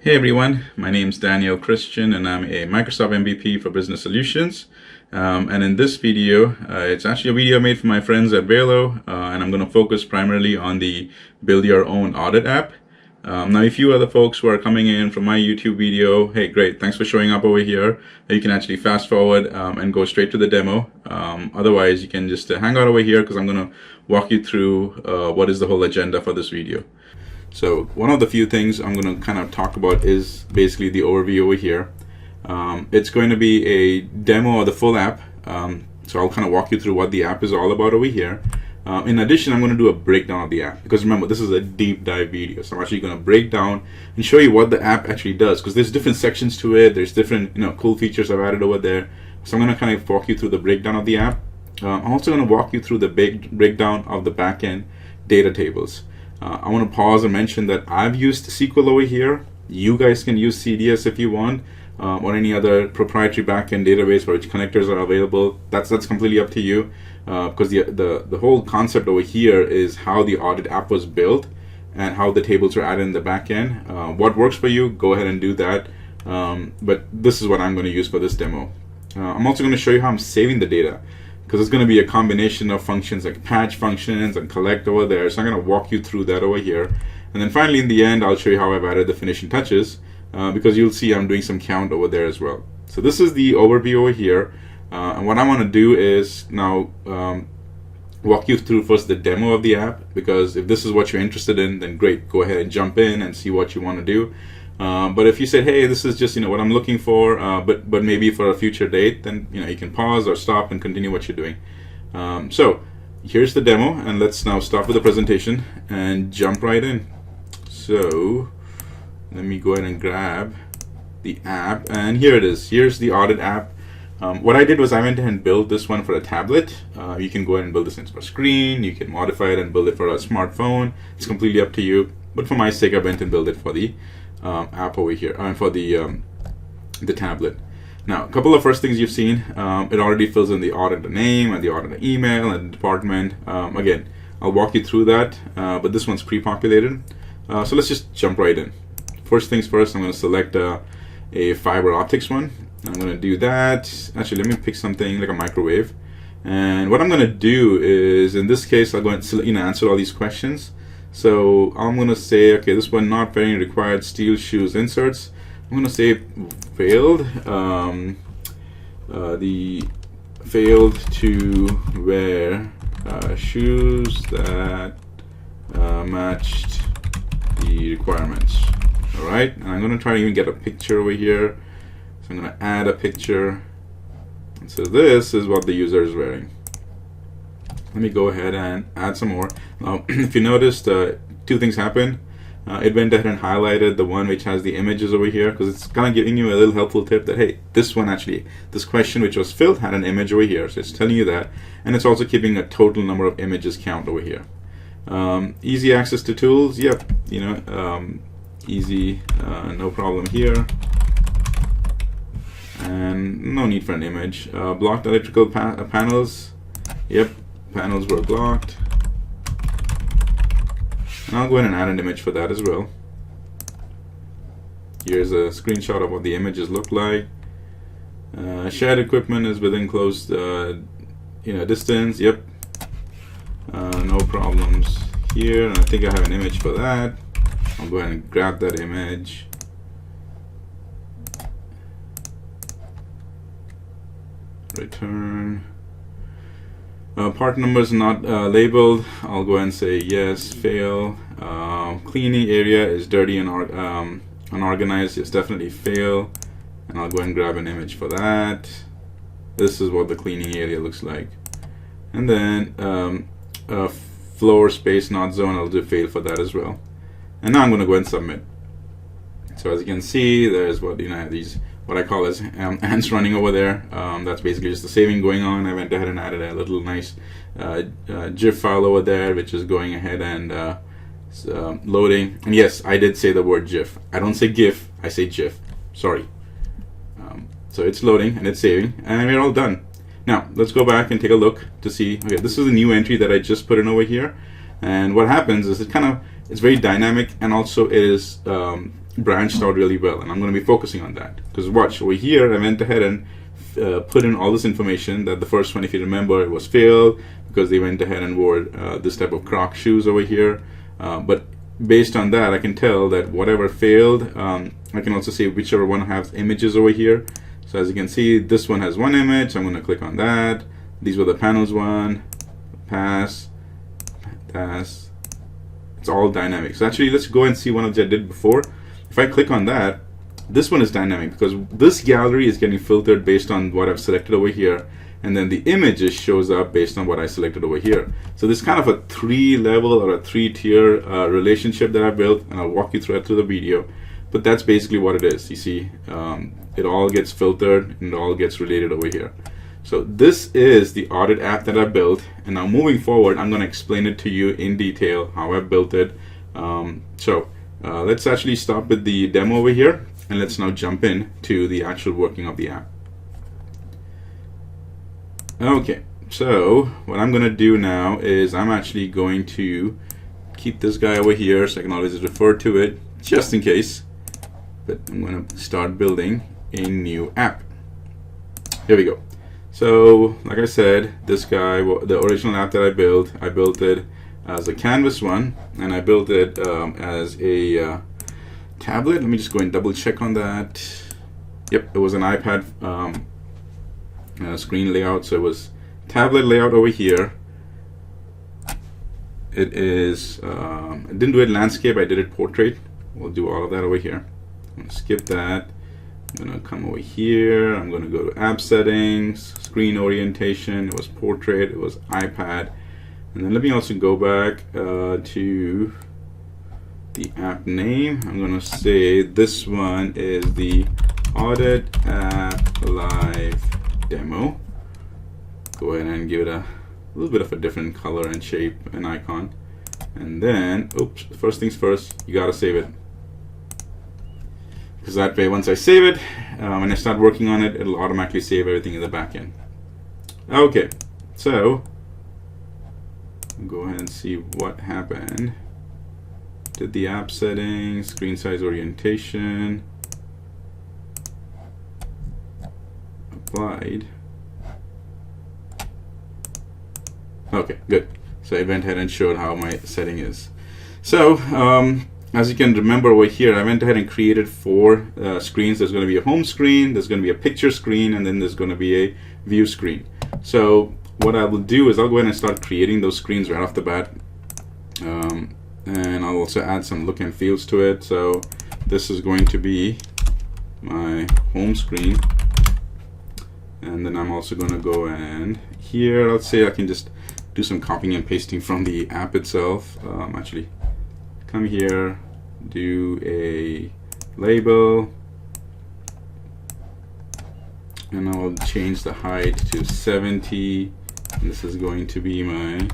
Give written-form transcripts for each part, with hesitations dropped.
Hey everyone, my name is Daniel Christian and I'm a Microsoft MVP for Business Solutions. And in this video, it's actually a video made for my friends at Valo, and I'm going to focus primarily on the build your own audit app. Now, if you are the folks who are coming in from my YouTube video, hey, great, thanks for showing up over here. You can actually fast forward and go straight to the demo. Otherwise, you can just hang out over here because I'm going to walk you through what is the whole agenda for this video. So one of the few things I'm going to kind of talk about is basically the overview over here. It's going to be a demo of the full app. So I'll kind of walk you through what the app is all about over here. In addition, I'm going to do a breakdown of the app because remember, this is a deep dive video. So I'm actually going to break down and show you what the app actually does because there's different sections to it. There's different cool features I've added over there. So I'm going to kind of walk you through the breakdown of the app. I'm also going to walk you through the big breakdown of the backend data tables. I want to pause and mention that I've used SQL over here. You guys can use CDS if you want, or any other proprietary backend database for which connectors are available. That's completely up to you, because the whole concept over here is how the audit app was built and how the tables are added in the backend. What works for you, go ahead and do that. But this is what I'm going to use for this demo. I'm also going to show you how I'm saving the data, because it's going to be a combination of functions like patch functions and collect over there. So I'm going to walk you through that over here. And then finally in the end, I'll show you how I've added the finishing touches, because you'll see I'm doing some count over there as well. So this is the overview over here. And what I want to do is now walk you through first the demo of the app, because if this is what you're interested in, then great, go ahead and jump in and see what you want to do. But if you said, hey, this is just what I'm looking for, but maybe for a future date, then you can pause or stop and continue what you're doing. So here's the demo, and let's now start with the presentation and jump right in. So let me go ahead and grab the app, and here it is. Here's the audit app. What I did was I went ahead and built this one for a tablet. You can go ahead and build this into a screen. You can modify it and build it for a smartphone. It's completely up to you. But for my sake, I went and built it for the app over here, for the tablet. Now, a couple of first things you've seen. It already fills in the auditor name and the auditor email and the department. Again, I'll walk you through that, but this one's pre-populated. So let's just jump right in. First things first, I'm going to select a fiber optics one. I'm going to do that. Actually, let me pick something like a microwave. And what I'm going to do is, in this case, I'll go and answer all these questions. So I'm going to say, okay, this one not very required steel shoes inserts. I'm going to say failed. The failed to wear shoes that matched the requirements. All right, and I'm going to try to even get a picture over here. So I'm going to add a picture. And so this is what the user is wearing. Let me go ahead and add some more. Now, if you noticed, two things happened. It went ahead and highlighted the one which has the images over here, because it's kind of giving you a little helpful tip that, hey, this one actually, this question which was filled had an image over here. So it's telling you that. And it's also keeping a total number of images count over here. Easy access to tools. Yep, easy, no problem here. And no need for an image. Blocked electrical panels. Yep. Panels were blocked, and I'll go ahead and add an image for that as well. Here's a screenshot of what the images look like. Shared equipment is within close distance. Yep, no problems here, and I think I have an image for that. I'll go ahead and grab that image. Return. Part numbers not labeled. I'll go ahead and say yes, fail. Cleaning area is dirty and unorganized. It's definitely fail. And I'll go ahead and grab an image for that. This is what the cleaning area looks like. And then floor space not zone, I'll do fail for that as well. And now I'm going to go ahead and submit. So as you can see, there's what these, what I call as ants running over there. That's basically just the saving going on. I went ahead and added a little nice GIF file over there, which is going ahead and loading. And yes, I did say the word GIF. I don't say GIF, I say GIF. Sorry. So it's loading and it's saving, and we're all done. Now let's go back and take a look to see. Okay, this is a new entry that I just put in over here, and what happens is it's very dynamic, and also it is branched out really well, and I'm going to be focusing on that. Because watch, over here I went ahead and put in all this information. That the first one, if you remember, it was failed because they went ahead and wore this type of Croc shoes over here. But based on that, I can tell that whatever failed, I can also see whichever one has images over here. So as you can see, this one has one image. I'm going to click on that. These were the panels one, pass, pass. It's all dynamic. So actually, let's go and see one of that I did before. If I click on that, this one is dynamic because this gallery is getting filtered based on what I've selected over here, and then the images shows up based on what I selected over here. So this is kind of a 3-level or a 3-tier relationship that I built, and I'll walk you through it through the video. But that's basically what it is. You see, it all gets filtered and it all gets related over here. So this is the audit app that I built, and now moving forward, I'm going to explain it to you in detail how I built it. Let's actually stop with the demo over here, and let's now jump in to the actual working of the app. Okay, so what I'm going to do now is I'm actually going to keep this guy over here so I can always refer to it just in case. But I'm going to start building a new app. Here we go. So like I said, this guy, the original app that I built it as a canvas one, and I built it as a tablet. Let me just go and double check on that. Yep, it was an iPad screen layout, so it was tablet layout over here. It is, I didn't do it landscape, I did it portrait. We'll do all of that over here. I'm going to skip that. I'm going to come over here. I'm going to go to app settings, screen orientation. It was portrait, it was iPad. And then let me also go back to the app name. I'm going to say this one is the AuditApp Live Demo. Go ahead and give it a little bit of a different color and shape and icon. And then, oops, first things first, you got to save it. Because that way, once I save it, when I start working on it, it'll automatically save everything in the backend. Okay, so go ahead and see what happened. Did the app settings, screen size orientation, applied. Okay, good. So I went ahead and showed how my setting is. So as you can remember over here, I went ahead and created 4 screens. There's going to be a home screen, there's going to be a picture screen, and then there's going to be a view screen. So what I will do is I'll go ahead and start creating those screens right off the bat. And I'll also add some look and feels to it. So this is going to be my home screen. And then I'm also going to go and here, let's say I can just do some copying and pasting from the app itself. Actually, come here, do a label, and I'll change the height to 70. And this is going to be my,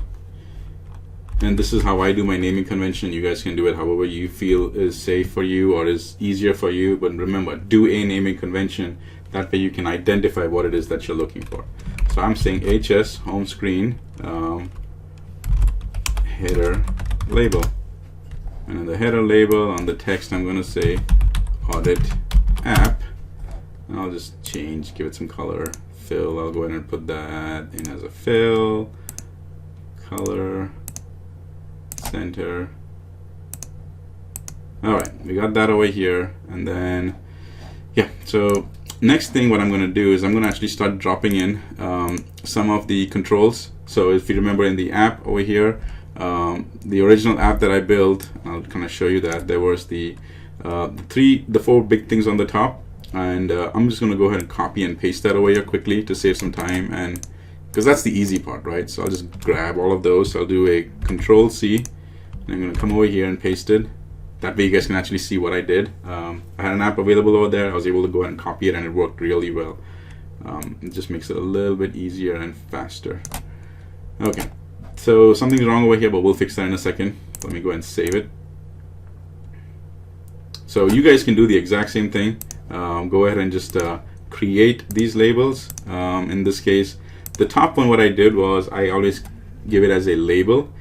and this is how I do my naming convention. You guys can do it however you feel is safe for you or is easier for you. But remember, do a naming convention. That way you can identify what it is that you're looking for. So I'm saying HS home screen header label. And in the header label on the text, I'm going to say audit app. And I'll just change, give it some color, fill. I'll go ahead and put that in as a fill, color, center. All right, we got that over here. And then, yeah, so next thing what I'm going to do is I'm going to actually start dropping in some of the controls. So if you remember in the app over here, the original app that I built, I'll kind of show you that there was the 4 big things on the top, and I'm just going to go ahead and copy and paste that over here quickly to save some time, and because that's the easy part, right? So I'll just grab all of those. I'll do a Control C, and I'm going to come over here and paste it. That way you guys can actually see what I did. I had an app available over there. I was able to go ahead and copy it, and it worked really well. It just makes it a little bit easier and faster. Okay, so something's wrong over here, but we'll fix that in a second. Let me go ahead and save it. So you guys can do the exact same thing. Go ahead and just create these labels. In this case, the top one, what I did was I always give it as a label.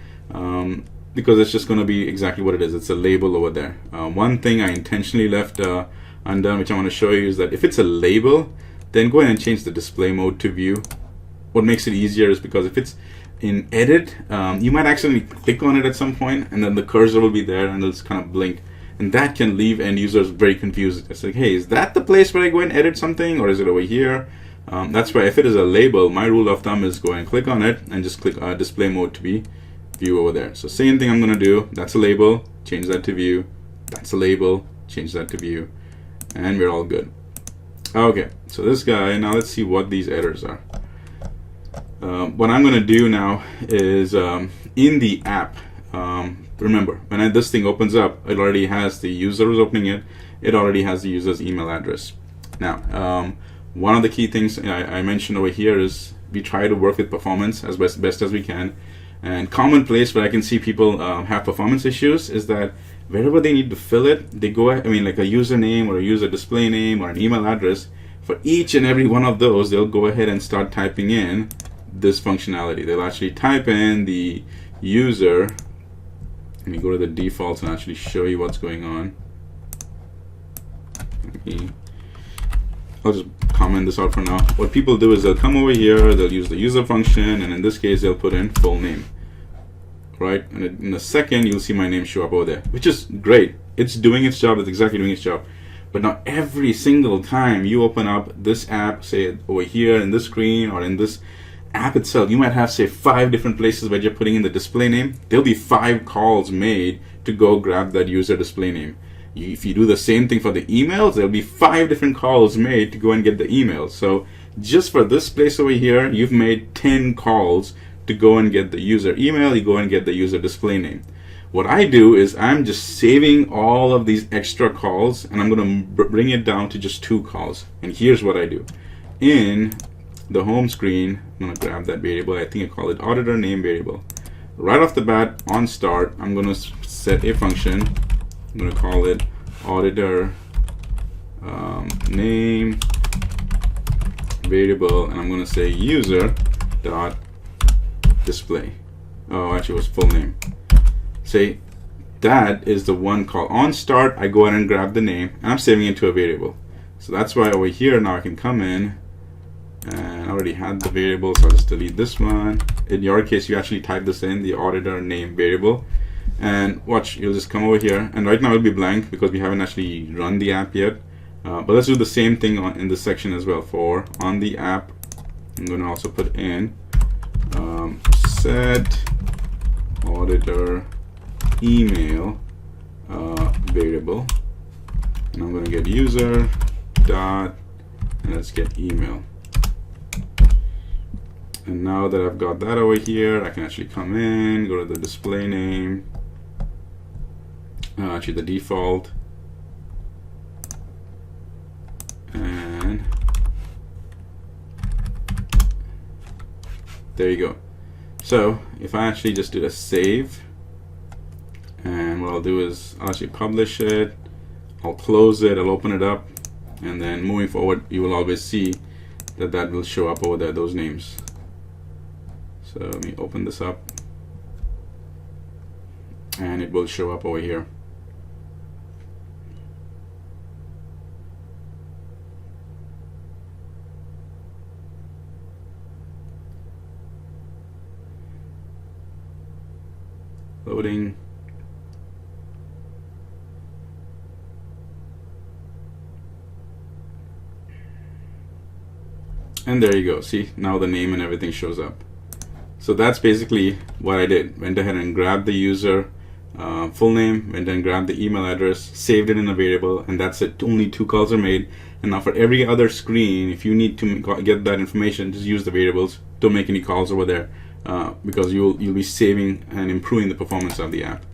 because it's just going to be exactly what it is. It's a label over there. One thing I intentionally left undone, which I want to show you, is that if it's a label, then go ahead and change the display mode to view. What makes it easier is because if it's in edit, you might accidentally click on it at some point, and then the cursor will be there and it'll just kind of blink. And that can leave end users very confused. It's like, hey, is that the place where I go and edit something, or is it over here? That's why if it is a label, my rule of thumb is go and click on it and just click display mode to be view over there. So same thing I'm going to do. That's a label, change that to view. That's a label, change that to view. And we're all good. Okay, so this guy, now let's see what these errors are. What I'm going to do now is in the app, remember, when this thing opens up, it already has the user who's opening it. It already has the user's email address. Now, one of the key things I mentioned over here is we try to work with performance as best as we can. And common place where I can see people have performance issues is that wherever they need to fill it, they go, like a username or a user display name or an email address, for each and every one of those, they'll go ahead and start typing in this functionality. They'll actually type in the user. Let me go to the defaults and actually show you what's going on. I'll just comment this out for now. What people do is they'll come over here, they'll use the user function, and in this case, they'll put in full name. Right? And in a second, you'll see my name show up over there, which is great. It's doing its job. It's exactly doing its job. But now every single time you open up this app, say over here in this screen or in this app itself, you might have, say, 5 different places where you're putting in the display name. There'll be 5 calls made to go grab that user display name. If you do the same thing for the emails, there'll be 5 different calls made to go and get the emails. So just for this place over here, you've made 10 calls to go and get the user email, you go and get the user display name. What I do is I'm just saving all of these extra calls, and I'm going to bring it down to just 2 calls. And here's what I do. In the home screen, I'm going to grab that variable. I think I call it auditor name variable. Right off the bat, on start, I'm going to set a function. I'm going to call it auditor name variable, and I'm going to say user dot display. Oh, actually it was full name. Say that is the one call. On start, I go ahead and grab the name, and I'm saving it to a variable. So that's why over here now I can come in, and I already had the variable, so I'll just delete this one. In your case, you actually type this in, the auditor name variable, and watch, you'll just come over here, and right now it'll be blank because we haven't actually run the app yet. But let's do the same thing in this section as well. For on the app, I'm going to also put in set auditor email variable, and I'm going to get user dot, and let's get email. And now that I've got that over here, I can actually come in, go to the display name, actually the default, and there you go. So if I actually just do a save, and what I'll do is I'll actually publish it, I'll close it, I'll open it up, and then moving forward you will always see that that will show up over there, those names. So let me open this up, and it will show up over here. Loading. And there you go. See, now the name and everything shows up. So that's basically what I did. Went ahead and grabbed the user full name, went and grabbed the email address, saved it in a variable, and that's it. Only 2 calls are made. And now for every other screen, if you need to get that information, just use the variables. Don't make any calls over there because you'll be saving and improving the performance of the app.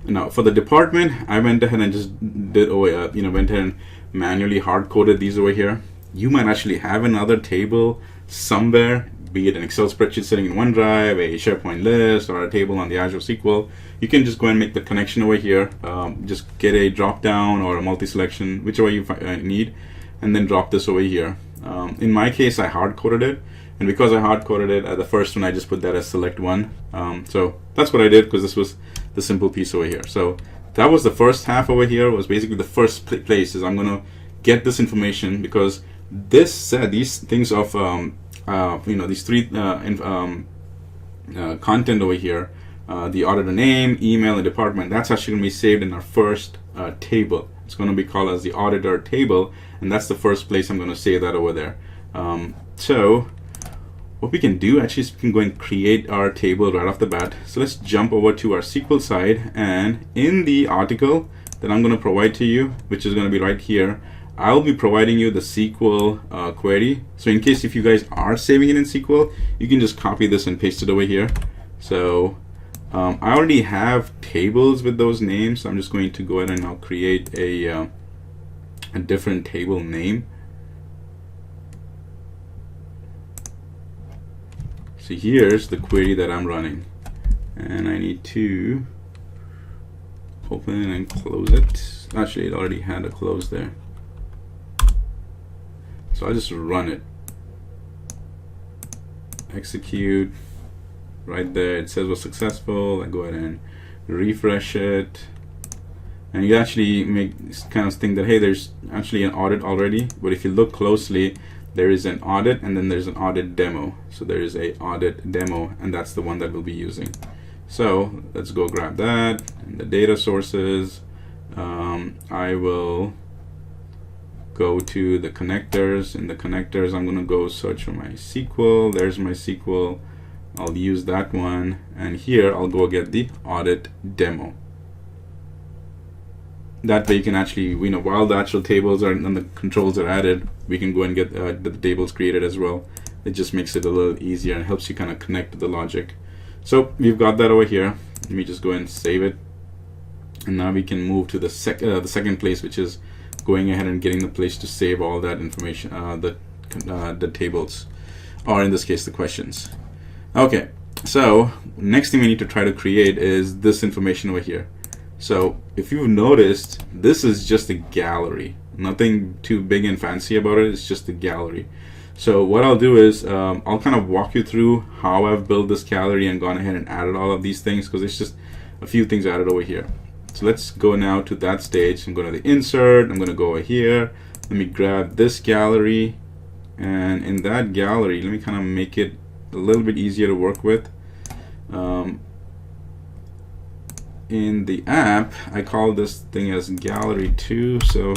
Now for the department, I went ahead and just did went ahead and manually hard coded these over here. You might actually have another table somewhere, be it an Excel spreadsheet sitting in OneDrive, a SharePoint list, or a table on the Azure SQL. You can just go and make the connection over here. Just get a drop down or a multi-selection, whichever you need, and then drop this over here. In my case, I hard coded it, And because I hard coded it at the first one, I just put that as select one. So that's what I did, because this was the simple piece over here. So that was the first half over here, was basically the first place is I'm going to get this information, because this these things of these three content over here, the auditor name, email, and department, that's actually going to be saved in our first table. It's going to be called as the auditor table, and that's the first place I'm going to save that over there. So what we can do actually is we can go and create our table right off the bat. So let's jump over to our SQL side, and in the article that I'm going to provide to you, which is going to be right here, I'll be providing you the SQL query. So in case if you guys are saving it in SQL, you can just copy this and paste it over here. So I already have tables with those names, so I'm just going to go ahead and now create a different table name. So here's the query that I'm running, and I need to open and close it. Actually, it already had a close there. So I'll just run it. Execute. Right there, it says was successful. I go ahead and refresh it. And you actually make kind of think that, hey, there's actually an audit already. But if you look closely, there is an audit, and then there's an audit demo. So there is a audit demo, and that's the one that we'll be using. So let's go grab that. And the data sources, I will go to the connectors. In the connectors, I'm going to go search for my SQL. There's my SQL. I'll use that one, and here I'll go get the audit demo. That way you can actually, while the actual tables are and the controls are added, we can go and get the tables created as well. It just makes it a little easier and helps you kind of connect to the logic. So we've got that over here. Let me just go and save it, and now we can move to the second place, which is going ahead and getting the place to save all that information, the tables, or in this case the questions. Okay, so next thing we need to try to create is this information over here. So if you've noticed, this is just a gallery. Nothing too big and fancy about it. It's just a gallery. So what I'll do is I'll kind of walk you through how I've built this gallery and gone ahead and added all of these things, because it's just a few things added over here. So let's go now to that stage. I'm going to the insert. I'm going to go over here. Let me grab this gallery, and in that gallery, let me kind of make it a little bit easier to work with. In the app, I call this thing as gallery 2, so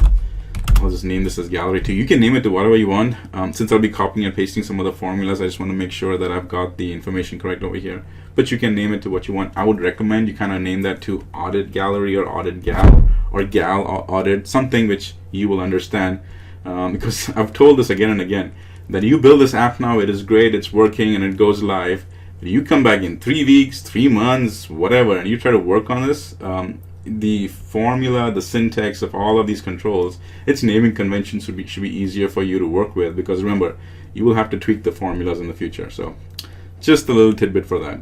I'll just name this as gallery 2. You can name it to whatever you want. Since I'll be copying and pasting some of the formulas, I just want to make sure that I've got the information correct over here. But you can name it to what you want. I would recommend you kind of name that to audit gallery or audit gal or gal or audit, something which you will understand, because I've told this again and again, that you build this app now, it is great, it's working, and it goes live. But you come back in 3 weeks, 3 months, whatever, and you try to work on this, the formula, the syntax of all of these controls, its naming conventions should be easier for you to work with, because remember, you will have to tweak the formulas in the future. So just a little tidbit for that.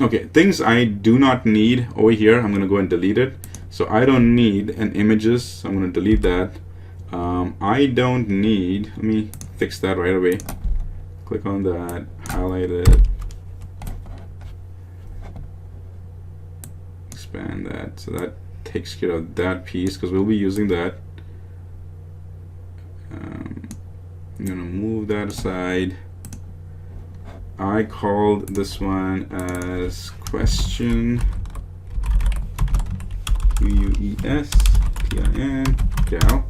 Okay, things I do not need over here, I'm going to go and delete it. So I don't need an images, so I'm going to delete that. I don't need, let me fix that right away. Click on that, highlight it, expand that, so that takes care of that piece, because we'll be using that. I'm gonna move that aside. I called this one as question, QUESTIN, gal.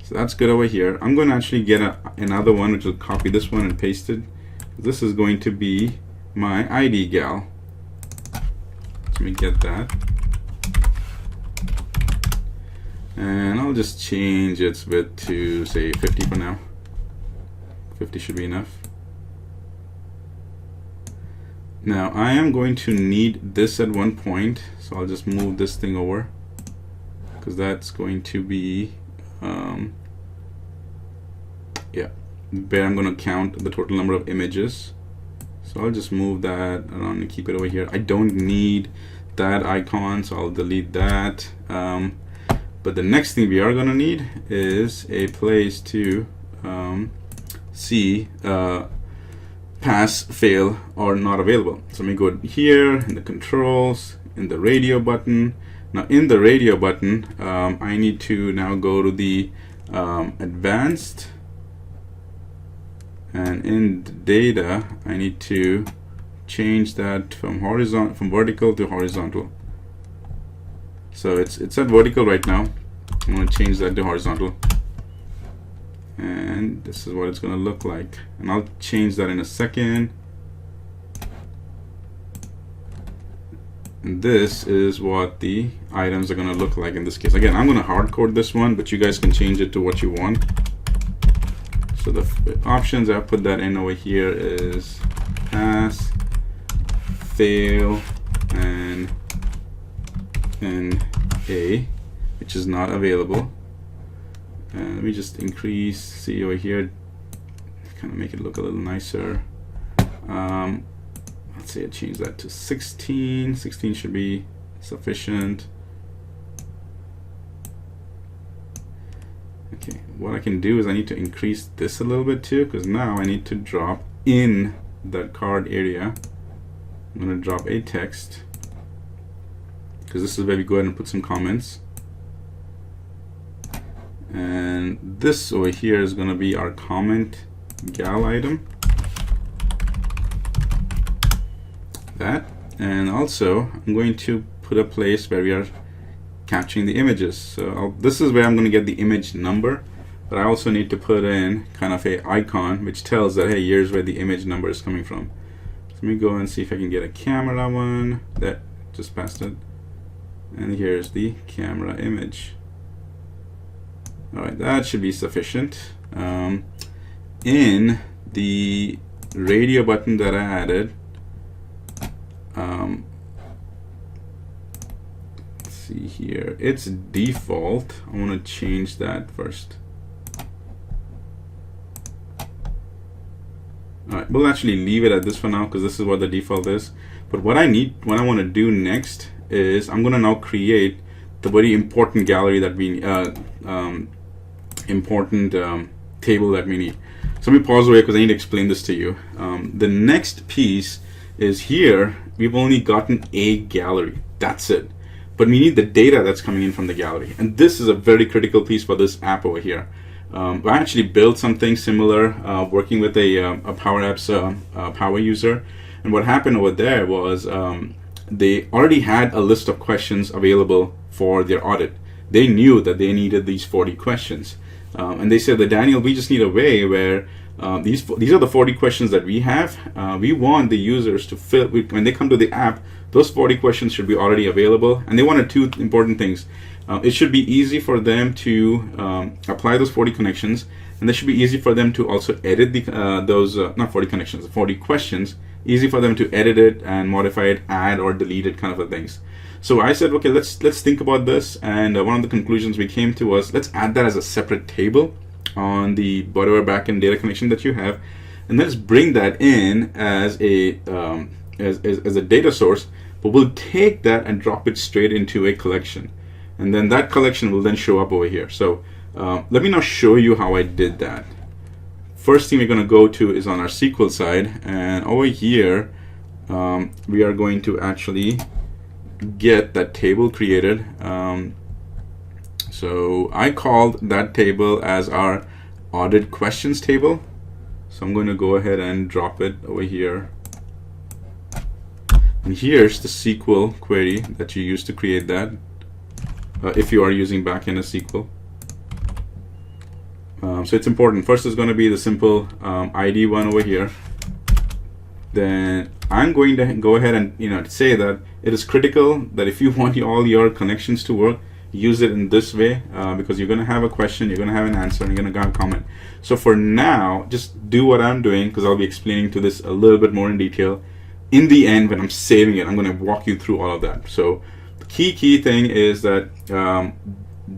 So that's good over here. I'm going to actually get another one, which will copy this one and paste it. This is going to be my ID gal. Let me get that. And I'll just change its width to, say, 50 for now. 50 should be enough. Now, I am going to need this at one point, so I'll just move this thing over, because that's going to be, where I'm going to count the total number of images. So I'll just move that around and keep it over here. I don't need that icon, so I'll delete that. But the next thing we are going to need is a place to see pass, fail, or not available. So let me go here in the controls, in the radio button. Now in the radio button, I need to now go to the advanced, and in the data, I need to change that from vertical to horizontal. So it's at vertical right now. I'm going to change that to horizontal, and this is what it's going to look like, and I'll change that in a second. And this is what the items are going to look like in this case. Again, I'm going to hard code this one, but you guys can change it to what you want. So the options, I put that in over here, is pass, fail, and A, which is not available. And let me just increase, see over here, kind of make it look a little nicer. Let's say I change that to 16. 16 should be sufficient. Okay, what I can do is I need to increase this a little bit too, because now I need to drop in that card area. I'm going to drop a text, because this is where we go ahead and put some comments. And this over here is going to be our comment gal item. That, and also I'm going to put a place where we are capturing the images. So this is where I'm going to get the image number, but I also need to put in kind of a icon which tells that, hey, here's where the image number is coming from. So let me go and see if I can get a camera one. That just passed it, and here's the camera image. All right, that should be sufficient. In the radio button that I added, let's see here, it's default. I want to change that first. All right, we'll actually leave it at this for now, because this is what the default is. But what I want to do next is I'm going to now create the very important gallery that we table that we need. So let me pause away because I need to explain this to you. The next piece is here. We've only gotten a gallery. That's it. But we need the data that's coming in from the gallery. And this is a very critical piece for this app over here. I actually built something similar working with a Power Apps power user. And what happened over there was they already had a list of questions available for their audit. They knew that they needed these 40 questions. And they said that, Daniel, we just need a way where these are the 40 questions that we have. We want the users to fill, when they come to the app, those 40 questions should be already available. And they wanted two important things. It should be easy for them to apply those 40 connections, and it should be easy for them to also edit those, not 40 connections, 40 questions, easy for them to edit it and modify it, add or delete it, kind of things. So I said, okay, let's think about this, and one of the conclusions we came to was, let's add that as a separate table on the whatever backend data connection that you have, and let's bring that in as a data source, but we'll take that and drop it straight into a collection, and then that collection will then show up over here. So let me now show you how I did that. First thing we're going to go to is on our SQL side, and over here we are going to actually get that table created. So I called that table as our audit questions table. So I'm going to go ahead and drop it over here. And here's the SQL query that you use to create that, if you are using backend as SQL. So it's important. First is going to be the simple ID one over here. Then I'm going to go ahead and say that it is critical that if you want all your connections to work, use it in this way, because you're going to have a question, you're going to have an answer, and you're going to have a comment. So for now, just do what I'm doing, because I'll be explaining to this a little bit more in detail. In the end, when I'm saving it, I'm going to walk you through all of that. So the key thing is that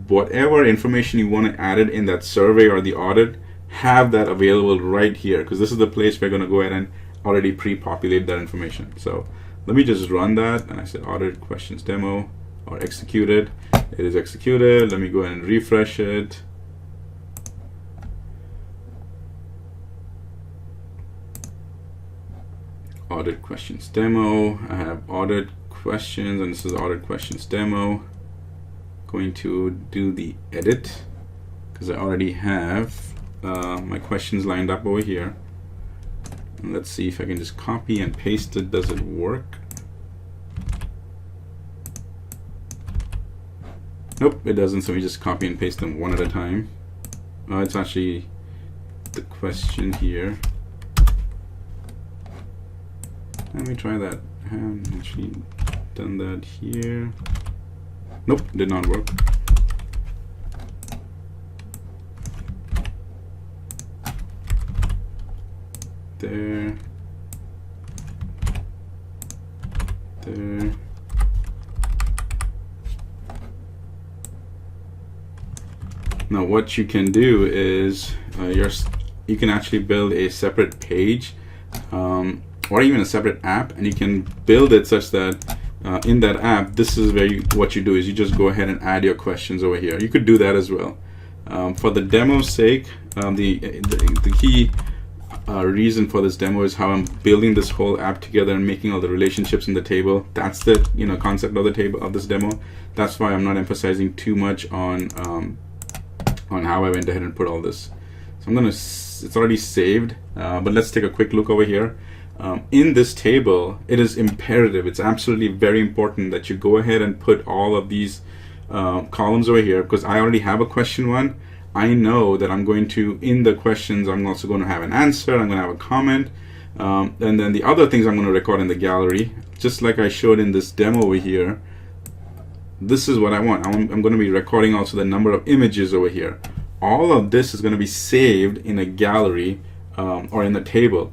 whatever information you want to add it in that survey or the audit, have that available right here, because this is the place we're going to go ahead and already pre-populate that information. So let me just run that, and I said audit questions demo, or executed. It is executed. Let me go ahead and refresh it. audit questions demo. I have audit questions, and this is audit questions demo. Going to do the edit because I already have my questions lined up over here. And let's see if I can just copy and paste it. Does it work? Nope, it doesn't. So we just copy and paste them one at a time. It's actually the question here. Let me try that. I haven't actually done that here. Nope, did not work. There. There. Now what you can do is you can actually build a separate page or even a separate app, and you can build it such that in that app, this is where what you do is you just go ahead and add your questions over here. You could do that as well. For the demo's sake, the key reason for this demo is how I'm building this whole app together and making all the relationships in the table. That's the concept of the table of this demo. That's why I'm not emphasizing too much on how I went ahead and put all this. So it's already saved, but let's take a quick look over here. In this table, it is imperative, it's absolutely very important that you go ahead and put all of these columns over here, because I already have a question one. I know that I'm going to, in the questions, I'm also going to have an answer, I'm going to have a comment, and then the other things I'm going to record in the gallery, just like I showed in this demo over here. This is what I want. I'm going to be recording also the number of images over here. All of this is going to be saved in a gallery or in the table.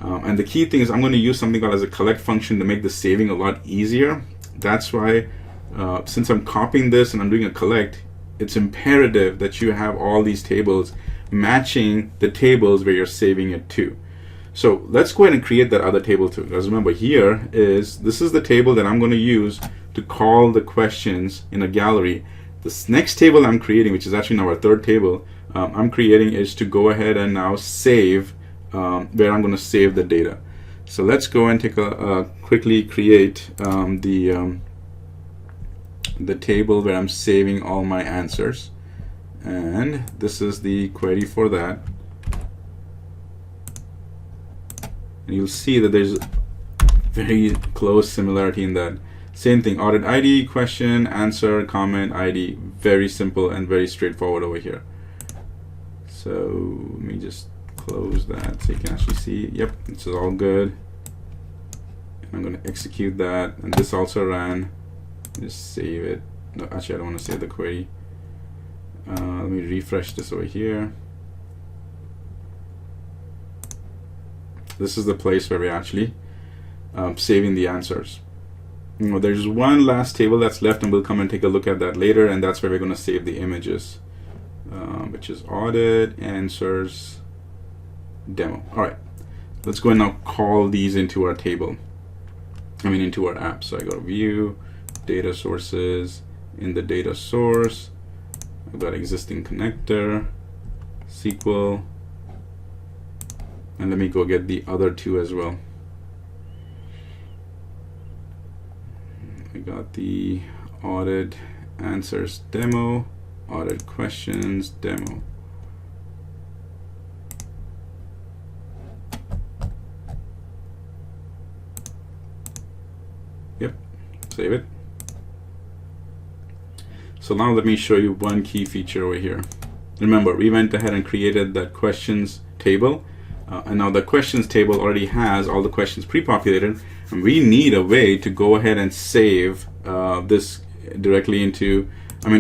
And the key thing is I'm going to use something called as a collect function to make the saving a lot easier. That's why since I'm copying this and I'm doing a collect, it's imperative that you have all these tables matching the tables where you're saving it to. So let's go ahead and create that other table too. Because remember, this is the table that I'm going to use to call the questions in a gallery. This next table I'm creating, which is actually now our third table, I'm creating is to go ahead and now save where I'm going to save the data. So let's go and take quickly create the table where I'm saving all my answers, and this is the query for that. And you'll see that there's very close similarity in that. Same thing, audit ID, question, answer, comment, ID. Very simple and very straightforward over here. So let me just close that so you can actually see. Yep, this is all good. And I'm going to execute that, and this also ran. Just save it. No, actually I don't want to save the query. Let me refresh this over here. This is the place where we're actually saving the answers. There's one last table that's left, and we'll come and take a look at that later, and that's where we're going to save the images, which is audit answers demo. All right, let's go and now call these into our table, into our app. So I go to view, data sources. In the data source, I've got existing connector, SQL, and let me go get the other two as well. I got the audit answers demo, audit questions demo. Yep, save it. So now let me show you one key feature over here. Remember, we went ahead and created that questions table, and now the questions table already has all the questions pre-populated, and we need a way to go ahead and save this directly into,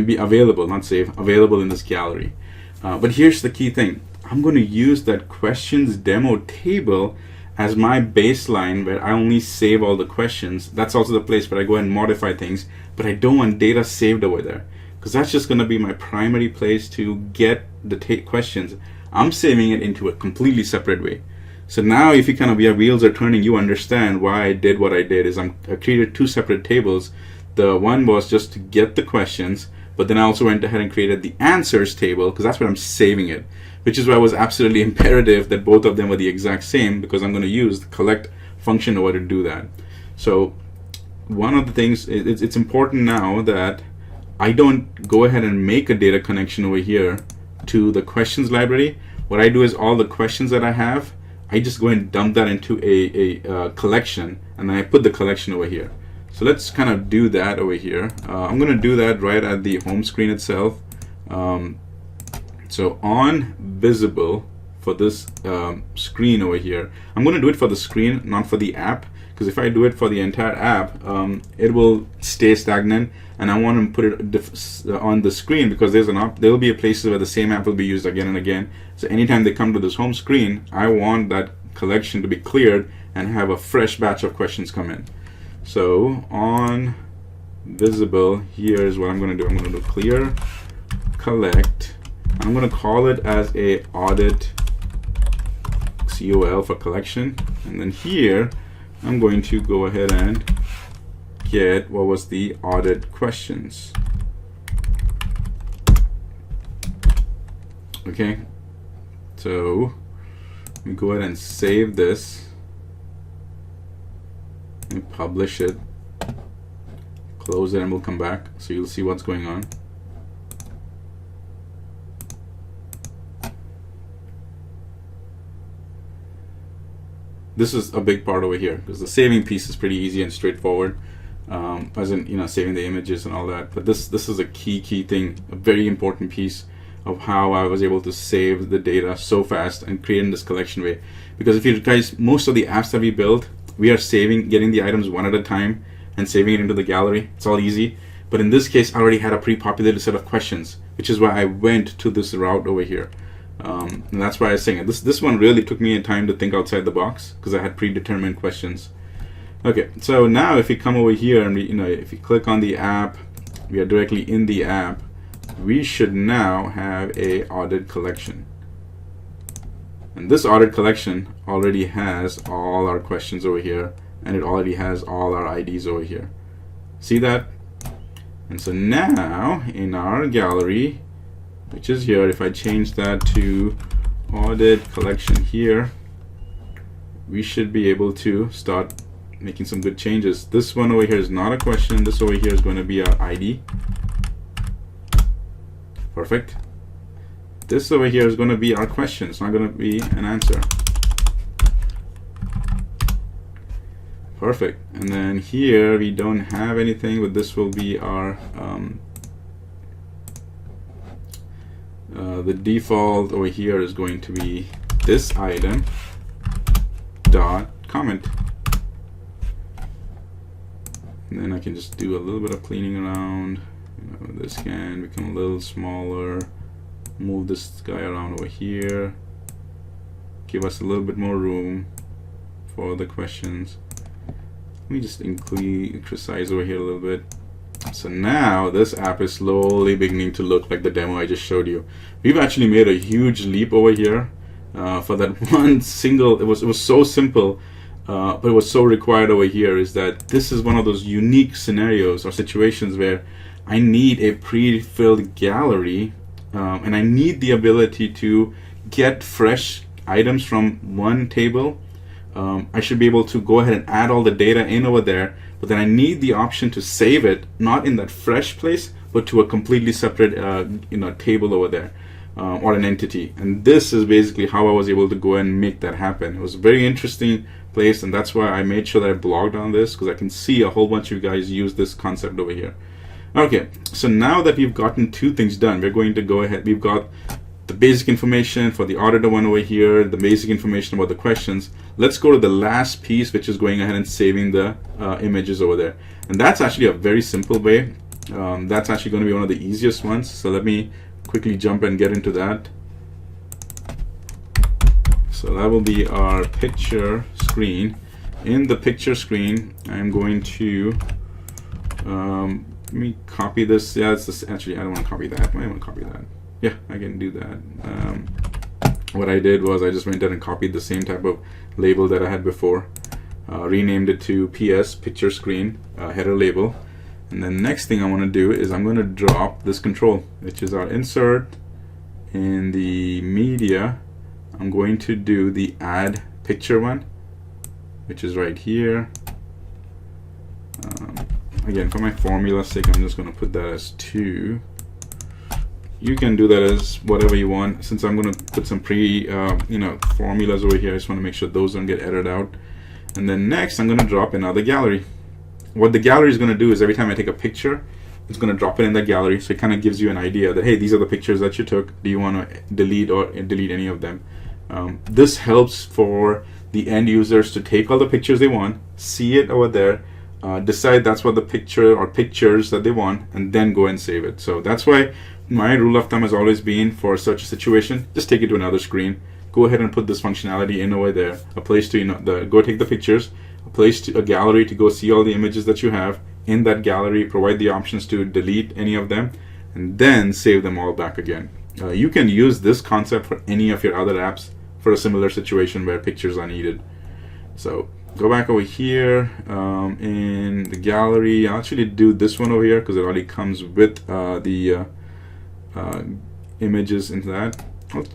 be available, not save, available in this gallery. But here's the key thing. I'm going to use that questions demo table as my baseline where I only save all the questions. That's also the place where I go and modify things, but I don't want data saved over there, because that's just going to be my primary place to get the questions. I'm saving it into a completely separate way. So now if your wheels are turning, you understand why I did what I did. Is I created two separate tables. The one was just to get the questions, but then I also went ahead and created the answers table, because that's where I'm saving it, which is why it was absolutely imperative that both of them were the exact same, because I'm going to use the collect function over to do that. So one of the things, it's important now that I don't go ahead and make a data connection over here to the questions library. What I do is all the questions that I have, I just go and dump that into a collection, and then I put the collection over here. So let's kind of do that over here. I'm going to do that right at the home screen itself. So on visible for this screen over here, I'm going to do it for the screen, not for the app, because if I do it for the entire app, it will stay stagnant, and I want to put it on the screen because there will be a place where the same app will be used again and again. So anytime they come to this home screen, I want that collection to be cleared and have a fresh batch of questions come in. So on visible, here's what I'm going to do. I'm going to do clear collect. I'm going to call it as a audit COL for collection, and then here I'm going to go ahead and get what was the audit questions. Okay, so we go ahead and save this and publish it, close it, and we'll come back so you'll see what's going on. This is a big part over here because the saving piece is pretty easy and straightforward, as in saving the images and all that. But this is a key thing, a very important piece of how I was able to save the data so fast and create in this collection way. Because if you guys, most of the apps that we build, we are getting the items one at a time and saving it into the gallery. It's all easy. But in this case, I already had a pre-populated set of questions, which is why I went to this route over here. And that's why I was saying it. This one really took me a time to think outside the box because I had predetermined questions. Okay, so now if we come over here and if you click on the app, we are directly in the app. We should now have a audit collection, and this audit collection already has all our questions over here, and it already has all our IDs over here. See that? And so now in our gallery, which is here, if I change that to audit collection here, we should be able to start making some good changes. This one over here is not a question. This over here is going to be our ID. Perfect. This over here is going to be our question. It's not going to be an answer. Perfect. And then here we don't have anything, but this will be our the default over here is going to be this item dot comment. And then I can just do a little bit of cleaning around. This can become a little smaller. Move this guy around over here. Give us a little bit more room for the questions. Let me just increase size over here a little bit. So now this app is slowly beginning to look like the demo I just showed you. We've actually made a huge leap over here for that one single. It was so simple. But it was so required over here is that this is one of those unique scenarios or situations where I need a pre-filled gallery, and I need the ability to get fresh items from one table. I should be able to go ahead and add all the data in over there, but then I need the option to save it, not in that fresh place, but to a completely separate table over there, or an entity. And this is basically how I was able to go and make that happen. It was a very interesting place, and that's why I made sure that I blogged on this, because I can see a whole bunch of you guys use this concept over here. Okay, so now that we've gotten two things done, we're going to go ahead. We've got the basic information for the auditor one over here, the basic information about the questions. Let's go to the last piece, which is going ahead and saving the images over there. And that's actually a very simple way. That's actually going to be one of the easiest ones. So let me quickly jump and get into that. So that will be our picture screen. In the picture screen, I'm going to let me copy this. Yeah, it's this. Actually, I don't want to copy that. I want to copy that. Yeah, I can do that. What I did was I just went ahead and copied the same type of label that I had before, renamed it to PS picture screen header label. And then next thing I want to do is I'm going to drop this control, which is our insert. In the media, I'm going to do the add picture one. which is right here. Again, for my formula's sake, I'm just going to put that as 2. You can do that as whatever you want. Since I'm going to put some formulas over here, I just want to make sure those don't get edited out. And then next, I'm going to drop another gallery. What the gallery is going to do is every time I take a picture, it's going to drop it in that gallery. So it kind of gives you an idea that, hey, these are the pictures that you took. Do you want to delete any of them? This helps for the end users to take all the pictures they want, see it over there, decide that's what the picture or pictures that they want, and then go and save it. So that's why my rule of thumb has always been, for such a situation, just take it to another screen. Go ahead and put this functionality in over there. A place to go take the pictures, a gallery to go see all the images that you have in that gallery, provide the options to delete any of them, and then save them all back again. You can use this concept for any of your other apps for a similar situation where pictures are needed. So go back over here in the gallery. I'll actually do this one over here because it already comes with the images into that. I'll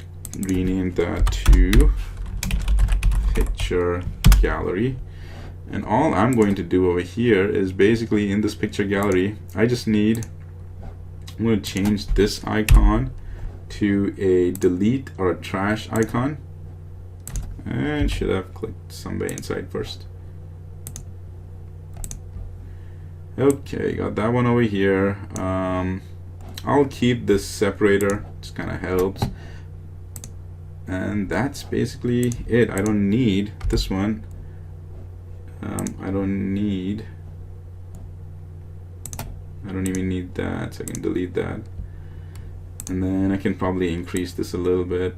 rename that to picture gallery. And all I'm going to do over here is basically in this picture gallery, I'm going to change this icon to a delete or a trash icon. And should have clicked somewhere inside first. Okay, got that one over here. I'll keep this separator, just kind of helps. And that's basically it. I don't need this one. I don't even need that, so I can delete that. And then I can probably increase this a little bit.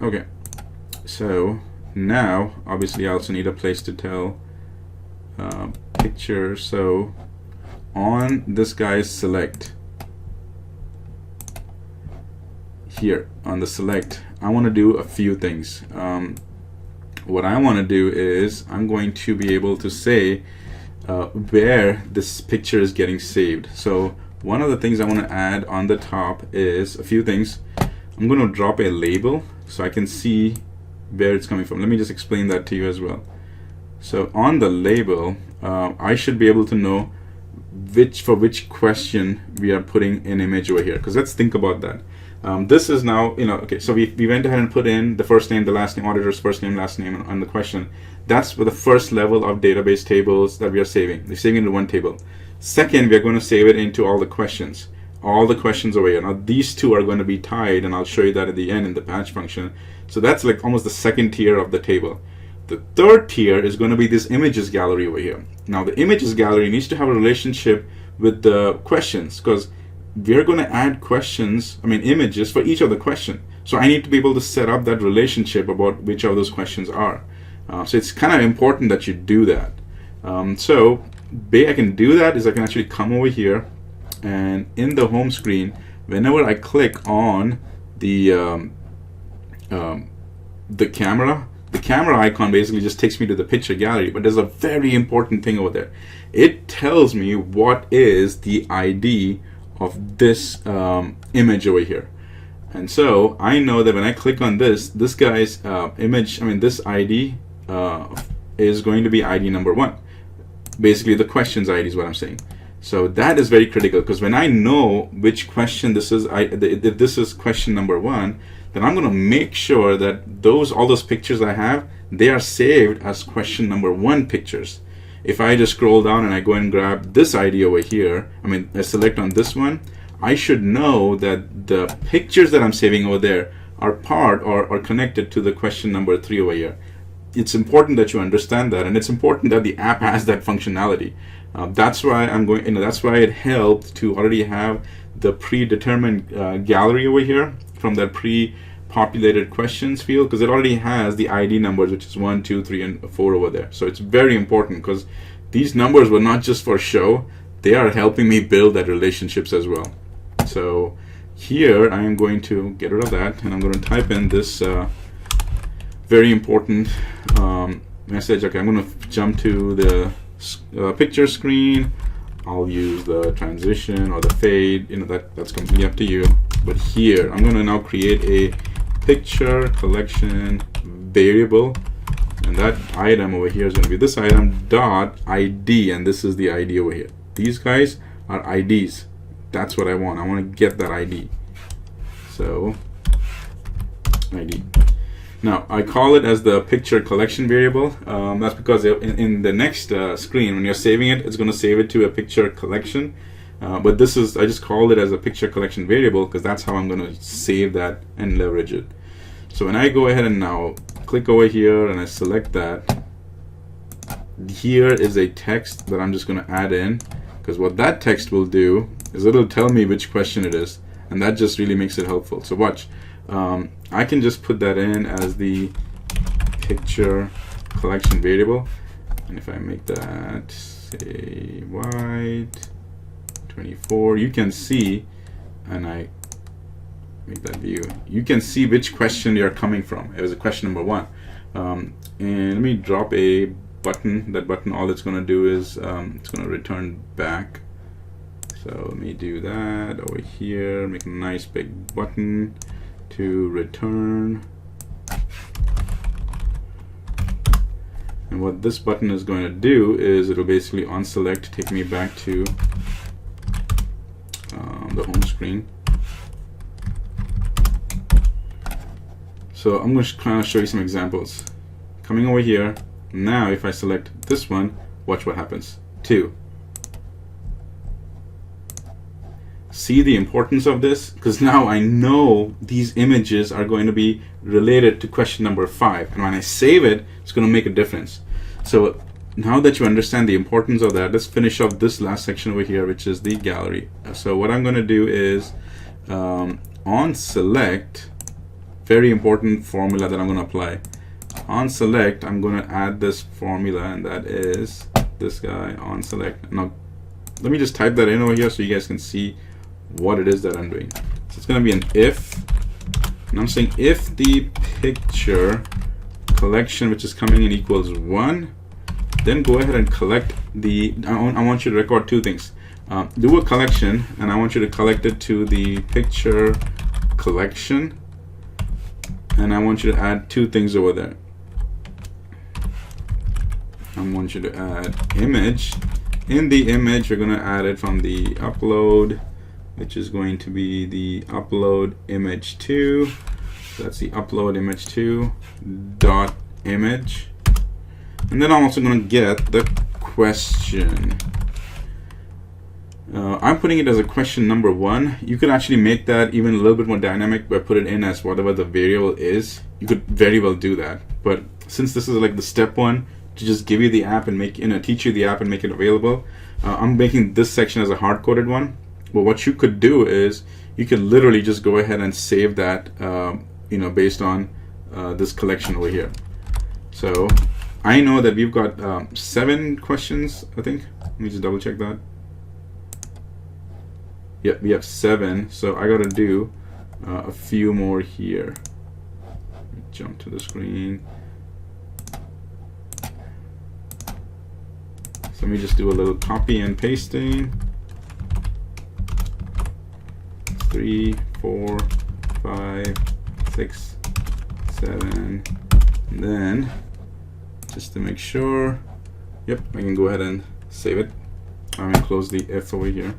Okay, so now obviously I also need a place to tell picture. So on this guy's select, here on the select, I want to do a few things. What I want to do is I'm going to be able to say where this picture is getting saved. So one of the things I want to add on the top is a few things. I'm going to drop a label so I can see where it's coming from. Let me just explain that to you as well. So on the label, I should be able to know for which question we are putting an image over here. Because let's think about that. This is now, okay, so we went ahead and put in the first name, the last name, auditor's first name, last name on the question. That's for the first level of database tables that we are saving. We're saving into one table. Second, we are going to save it into all the questions over here. Now these two are going to be tied, and I'll show you that at the end in the patch function. So that's like almost the second tier of the table. The third tier is going to be this images gallery over here. Now the images gallery needs to have a relationship with the questions, because we're going to add images for each of the question. So I need to be able to set up that relationship about which of those questions are. So it's kind of important that you do that. So way I can do that is I can actually come over here, and in the home screen, whenever I click on the camera icon basically just takes me to the picture gallery. But there's a very important thing over there. It tells me what is the ID of this image over here. And so I know that when I click on this guy's this ID is going to be ID number 1. Basically the questions ID is what I'm saying. So that is very critical, because when I know which question this is, if this is question number 1, then I'm going to make sure that all those pictures I have, they are saved as question number 1 pictures. If I just scroll down and I go and grab this ID over here, I select on this one, I should know that the pictures that I'm saving over there are part or connected to the question number 3 over here. It's important that you understand that, and it's important that the app has that functionality. That's why that's why it helped to already have the predetermined gallery over here from that pre-populated questions field, because it already has the ID numbers, which is 1, 2, 3, and 4 over there. So it's very important, because these numbers were not just for show, they are helping me build that relationships as well. So here I am going to get rid of that, and I'm going to type in this very important message. Okay, I'm going to jump to the picture screen. I'll use the transition or the fade, that's completely up to you. But here I'm going to now create a picture collection variable And that item over here is going to be this item dot ID, and this is the ID over here. These guys are IDs. That's what I want. I want to get that ID. So ID. Now I call it as the picture collection variable. That's because in the next screen, when you're saving it, it's going to save it to a picture collection. But this is, I just called it as a picture collection variable because that's how I'm going to save that and leverage it. So when I go ahead and now click over here and I select that, here is a text that I'm just going to add in, because what that text will do is it'll tell me which question it is, and that just really makes it helpful. So watch, I can just put that in as the picture collection variable, and if I make that say white 24, you can see, and I make that view, you can see which question you're coming from. It was a question number 1. And let me drop a button. That button, all it's going to do is it's going to return back. So let me do that over here, make a nice big button to return. And what this button is going to do is it'll basically on select take me back to the home screen. So I'm going to kind of show you some examples. Coming over here, now if I select this one, watch what happens. 2. See the importance of this? Because now I know these images are going to be related to question number 5. And when I save it, it's going to make a difference. So now that you understand the importance of that, let's finish off this last section over here, which is the gallery. So what I'm going to do is on select, very important formula that I'm going to apply. On select, I'm going to add this formula, and that is this guy on select. Now let me just type that in over here so you guys can see what it is that I'm doing. So it's going to be an if, and I'm saying if the picture collection which is coming in equals 1, then go ahead and collect the, I want you to record 2 things. Do a collection, and I want you to collect it to the picture collection, and I want you to add 2 things over there. I want you to add image. In the image, you're going to add it from the upload, which is going to be the upload image 2. So that's the upload image 2 dot image. And then I'm also going to get the question. I'm putting it as a question number 1. You could actually make that even a little bit more dynamic by put it in as whatever the variable is. You could very well do that. But since this is like the step 1 to just give you the app and make, teach you the app and make it available, I'm making this section as a hard-coded one. But what you could do is you could literally just go ahead and save that, based on this collection over here. So I know that we've got 7 questions, I think. Let me just double check that. Yep, we have 7. So I got to do a few more here. Jump to the screen. So let me just do a little copy and pasting. 3, 4, 5, 6, 7, and then just to make sure, yep, I can go ahead and save it. I'm gonna close the if over here,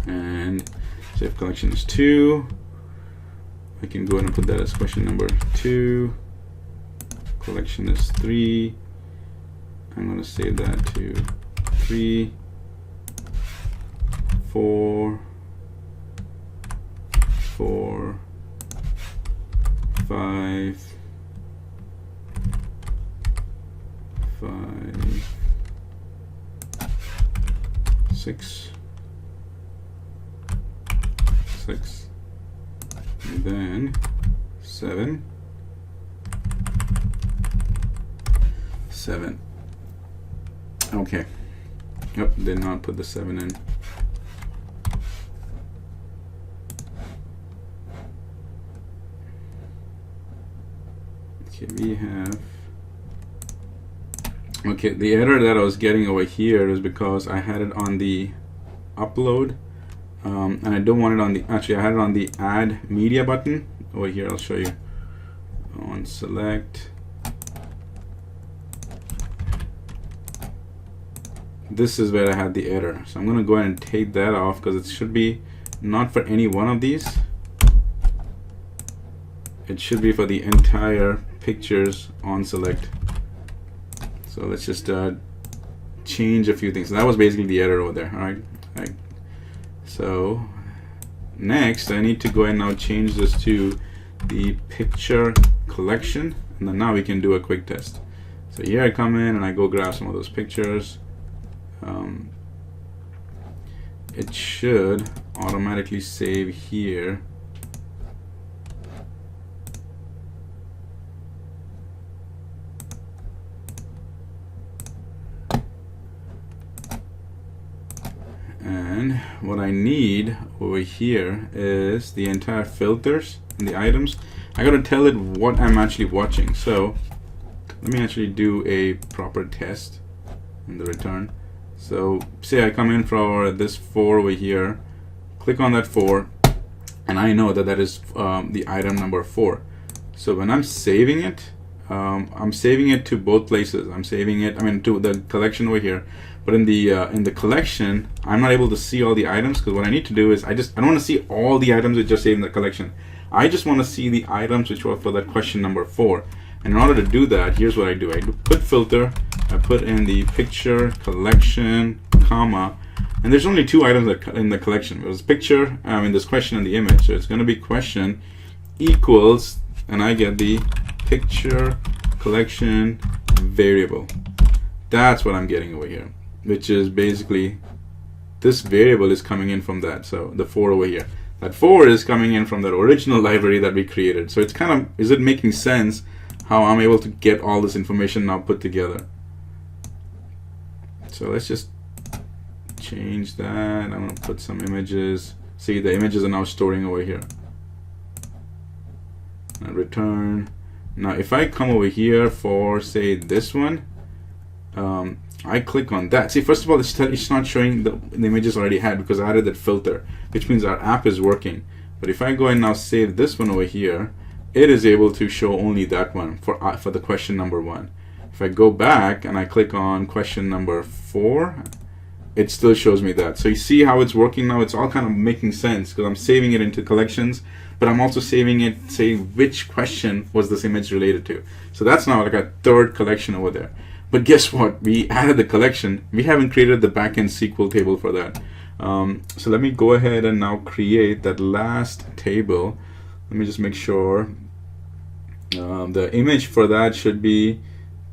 and save collection is 2. I can go ahead and put that as question number 2. Collection is 3. I'm gonna save that to 3, 4, 4, 5, 5, 6, 6, and then 7, 7. Okay. Yep, did not put the 7 in. Okay, we have. Okay, the error that I was getting over here is because I had it on the upload, and I don't want it on the. Actually, I had it on the add media button over here. I'll show you. On select, this is where I had the error. So I'm going to go ahead and take that off because it should be not for any one of these. It should be for the entire pictures on select. So let's just change a few things. So that was basically the error over there. All right. So next, I need to go ahead and now change this to the picture collection, and then now we can do a quick test. So here I come in and I go grab some of those pictures. It should automatically save here. And what I need over here is the entire filters and the items. I gotta tell it what I'm actually watching. So let me actually do a proper test in the return. So say I come in for this 4 over here, click on that 4, and I know that that is the item number 4. So when I'm saving it to both places. I'm saving it, to the collection over here. But in the collection, I'm not able to see all the items, because what I need to do is I don't want to see all the items that just saved in the collection. I just want to see the items which were for that question number 4. And in order to do that, here's what I do. I put filter, I put in the picture collection, comma, and there's only 2 items that in the collection. It was picture, this question and the image. So it's going to be question equals, and I get the picture collection variable. That's what I'm getting over here, which is basically this variable is coming in from that. So the 4 over here. That 4 is coming in from that original library that we created. So it's kind of, is it making sense how I'm able to get all this information now put together? So let's just change that. I'm going to put some images. See, the images are now storing over here. Now return. Now if I come over here for, say, this one, I click on that. See, first of all, it's not showing the images already had, because I added that filter, which means our app is working. But if I go and now save this one over here, it is able to show only that one for the question number 1. If I go back and I click on question number 4, it still shows me that. So you see how it's working now? It's all kind of making sense, because I'm saving it into collections, but I'm also saving it, say, which question was this image related to. So that's now like a 3rd collection over there. But guess what? We added the collection. We haven't created the backend SQL table for that. So let me go ahead and now create that last table. Let me just make sure. The image for that should be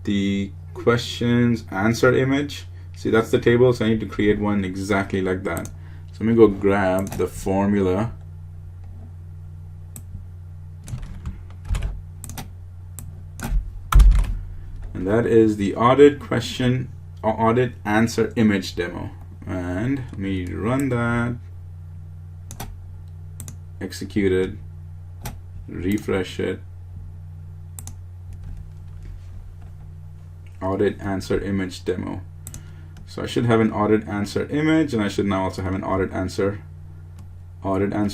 the questions answer image. See, that's the table, so I need to create one exactly like that. So let me go grab the formula. And that is the audit question or audit answer image demo. And let me run that, execute it, refresh it. Audit answer image demo. So I should have an audit answer image, and I should now also have an audit answer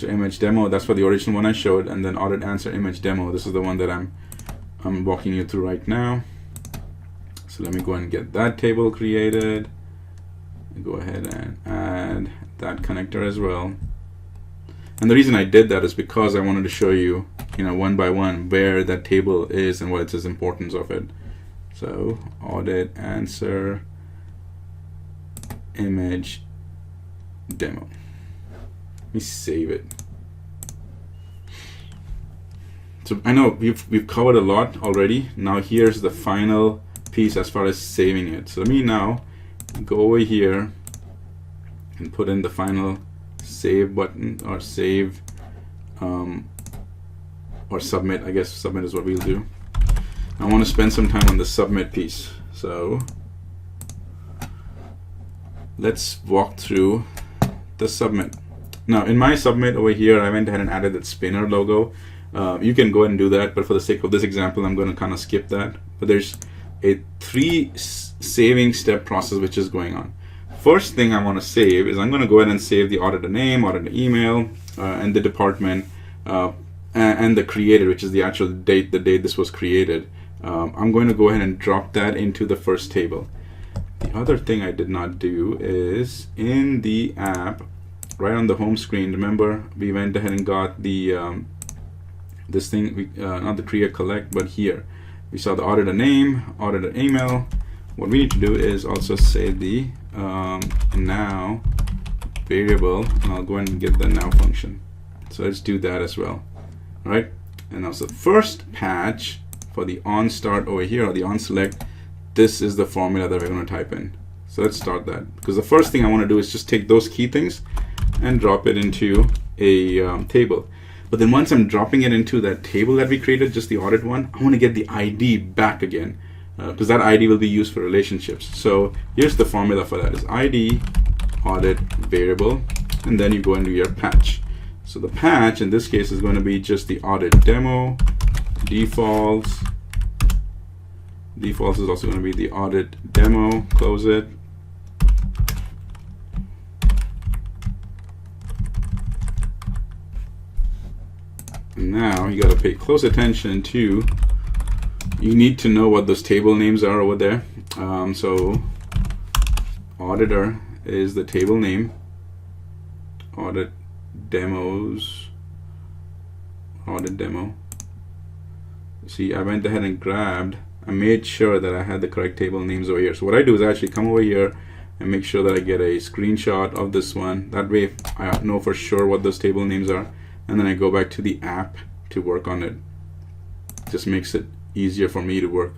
image demo. That's for the original one I showed, and then audit answer image demo. This is the one that I'm walking you through right now. So let me go and get that table created. Go ahead and add that connector as well. And the reason I did that is because I wanted to show you, one by one, where that table is and what is the importance of it. So audit answer image demo. Let me save it. So I know we've covered a lot already. Now here's the final piece as far as saving it. So let me now go over here and put in the final save button, or save or submit. I guess submit is what we'll do. I want to spend some time on the submit piece. So let's walk through the submit. Now in my submit over here, I went ahead and added that spinner logo. You can go ahead and do that, but for the sake of this example, I'm going to kind of skip that. But there's a 3 saving step process which is going on. First thing I want to save is I'm going to go ahead and save the auditor name, auditor email, and the department, and the creator, which is the actual date, the date this was created. I'm going to go ahead and drop that into the first table. The other thing I did not do is in the app, right on the home screen, remember we went ahead and got the this thing, not the create collect, but here we saw the auditor name, auditor email. What we need to do is also say the now variable, and I'll go ahead and get the now function. So let's do that as well. All right, and also the first patch for the on start over here, or the on select, this is the formula that we're going to type in. So let's start that, because the first thing I want to do is just take those key things and drop it into a table. But then once I'm dropping it into that table that we created, just the audit one, I want to get the ID back again, because that ID will be used for relationships. So here's the formula for that: is ID audit variable, and then you go into your patch. So the patch in this case is going to be just the audit demo. Defaults is also going to be the audit demo. Close it. Now you got to pay close attention to, you need to know what those table names are over there. So auditor is the table name, audit demos, audit demo. See, I went ahead and I made sure that I had the correct table names over here. So what I do is I actually come over here and make sure that I get a screenshot of this one. That way I know for sure what those table names are. And then I go back to the app to work on it. Just makes it easier for me to work.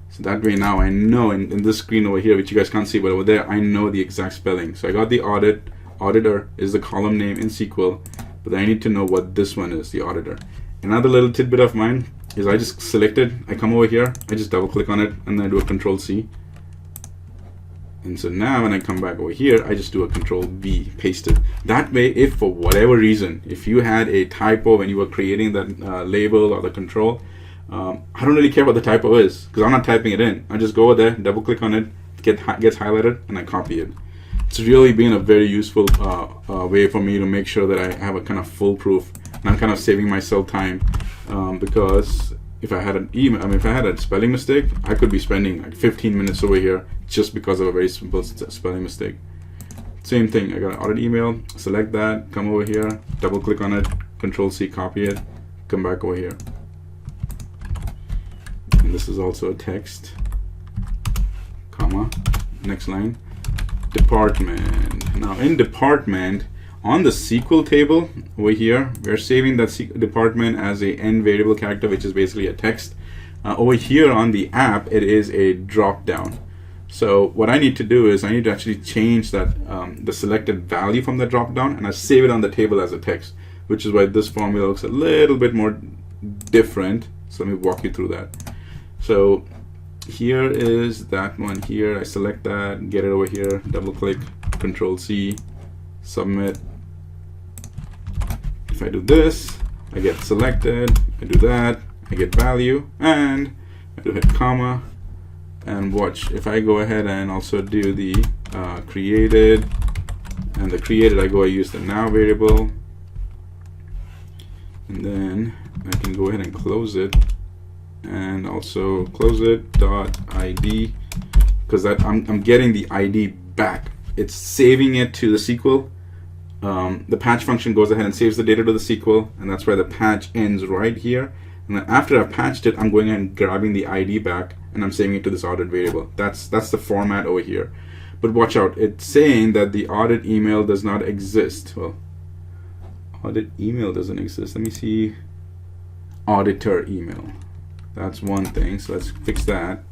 So that way now I know in this screen over here, which you guys can't see, but over there I know the exact spelling. So I got the auditor is the column name in SQL, but then I need to know what this one is, the auditor. Another little tidbit of mine is I just selected, I come over here, I just double click on it, and then I do a Control C. And so now when I come back over here, I just do a Control V, paste it. That way, if for whatever reason, if you had a typo when you were creating that label or the control, I don't really care what the typo is, because I'm not typing it in. I just go over there, double click on it, gets highlighted, and I copy it. It's really been a very useful way for me to make sure that I have a kind of foolproof, and I'm kind of saving myself time, because if I had if I had a spelling mistake, I could be spending like 15 minutes over here just because of a very simple spelling mistake. Same thing, I got an audit email, select that, come over here, double click on it, Control C, copy it, come back over here. And this is also a text, comma, next line, department. Now in department, on the SQL table over here, we're saving that department as a n variable character, which is basically a text. Over here on the app, it is a drop down. So what I need to do is I need to actually change that the selected value from the drop down, and I save it on the table as a text, which is why this formula looks a little bit more different. So let me walk you through that. So here is that one here. I select that, get it over here, double click, Control C, submit. If I do this, I get selected, I do that, I get value, and I do hit comma, and watch, if I go ahead and also do the created, and the created, I use the now variable, and then I can go ahead and close it, and also close it, .id, because I'm getting the ID back. It's saving it to the SQL. The patch function goes ahead and saves the data to the SQL, and that's where the patch ends right here. And then after I've patched it, I'm going ahead and grabbing the ID back, and I'm saving it to this audit variable. That's the format over here. But watch out, it's saying that the audit email does not exist. Well, audit email doesn't exist. Let me see. Auditor email. That's one thing, so let's fix that.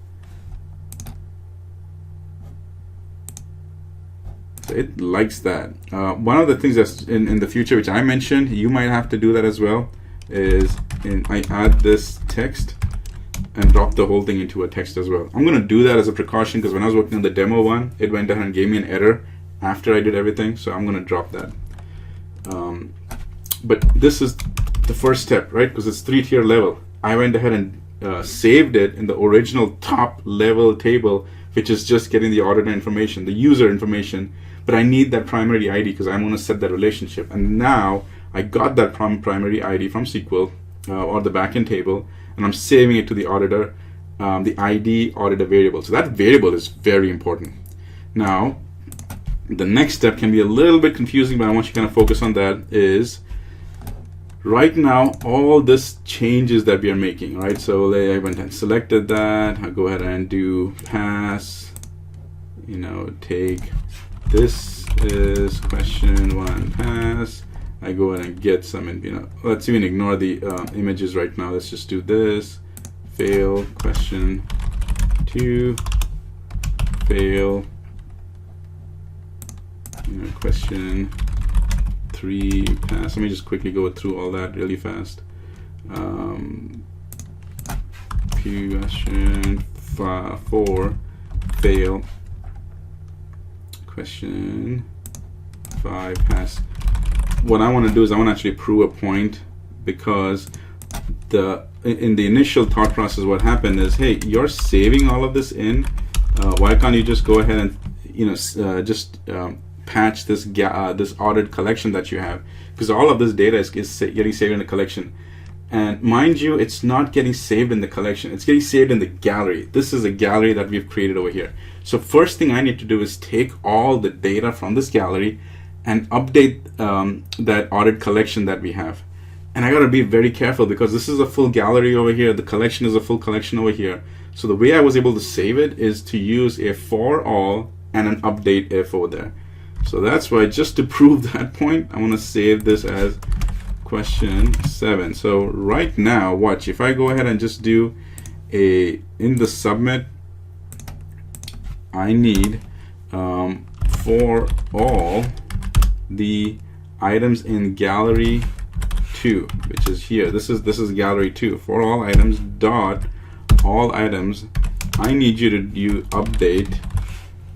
So it likes that. One of the things that's in the future, which I mentioned, you might have to do that as well, is I add this text and drop the whole thing into a text as well. I'm going to do that as a precaution, because when I was working on the demo one, it went ahead and gave me an error after I did everything, so I'm going to drop that. But this is the first step, right? Because it's 3-tier level. I went ahead and saved it in the original top level table, which is just getting the auditor information, the user information, but I need that primary ID because I'm going to set that relationship. And now I got that primary ID from SQL or the backend table, and I'm saving it to the auditor, the ID auditor variable. So that variable is very important. Now, the next step can be a little bit confusing, but I want you to kind of focus on that. Is right now all this changes that we are making, right? So I went and selected that. I'll go ahead and do pass, you know, take this is question 1 pass. I go ahead and get some, you know, let's even ignore the images right now. Let's just do this, fail, question 2, fail, you know, question 3 pass. Let me just quickly go through all that really fast. Question 4 fail, question 5 pass. What I want to do is I want to actually prove a point, because in the initial thought process, what happened is, hey, you're saving all of this in. Why can't you just go ahead and, you know, patch this this audit collection that you have? Because all of this data is getting saved in the collection. And mind you, it's not getting saved in the collection. It's getting saved in the gallery. This is a gallery that we've created over here. So first thing I need to do is take all the data from this gallery and update that audit collection that we have. And I got to be very careful, because this is a full gallery over here. The collection is a full collection over here. So the way I was able to save it is to use a for all and an update if over there. So that's why, just to prove that point, I want to save this as question 7. So right now, watch, if I go ahead and just do in the submit, I need for all the items in gallery 2, which is here. This is gallery 2. For all items dot all items, I need you to update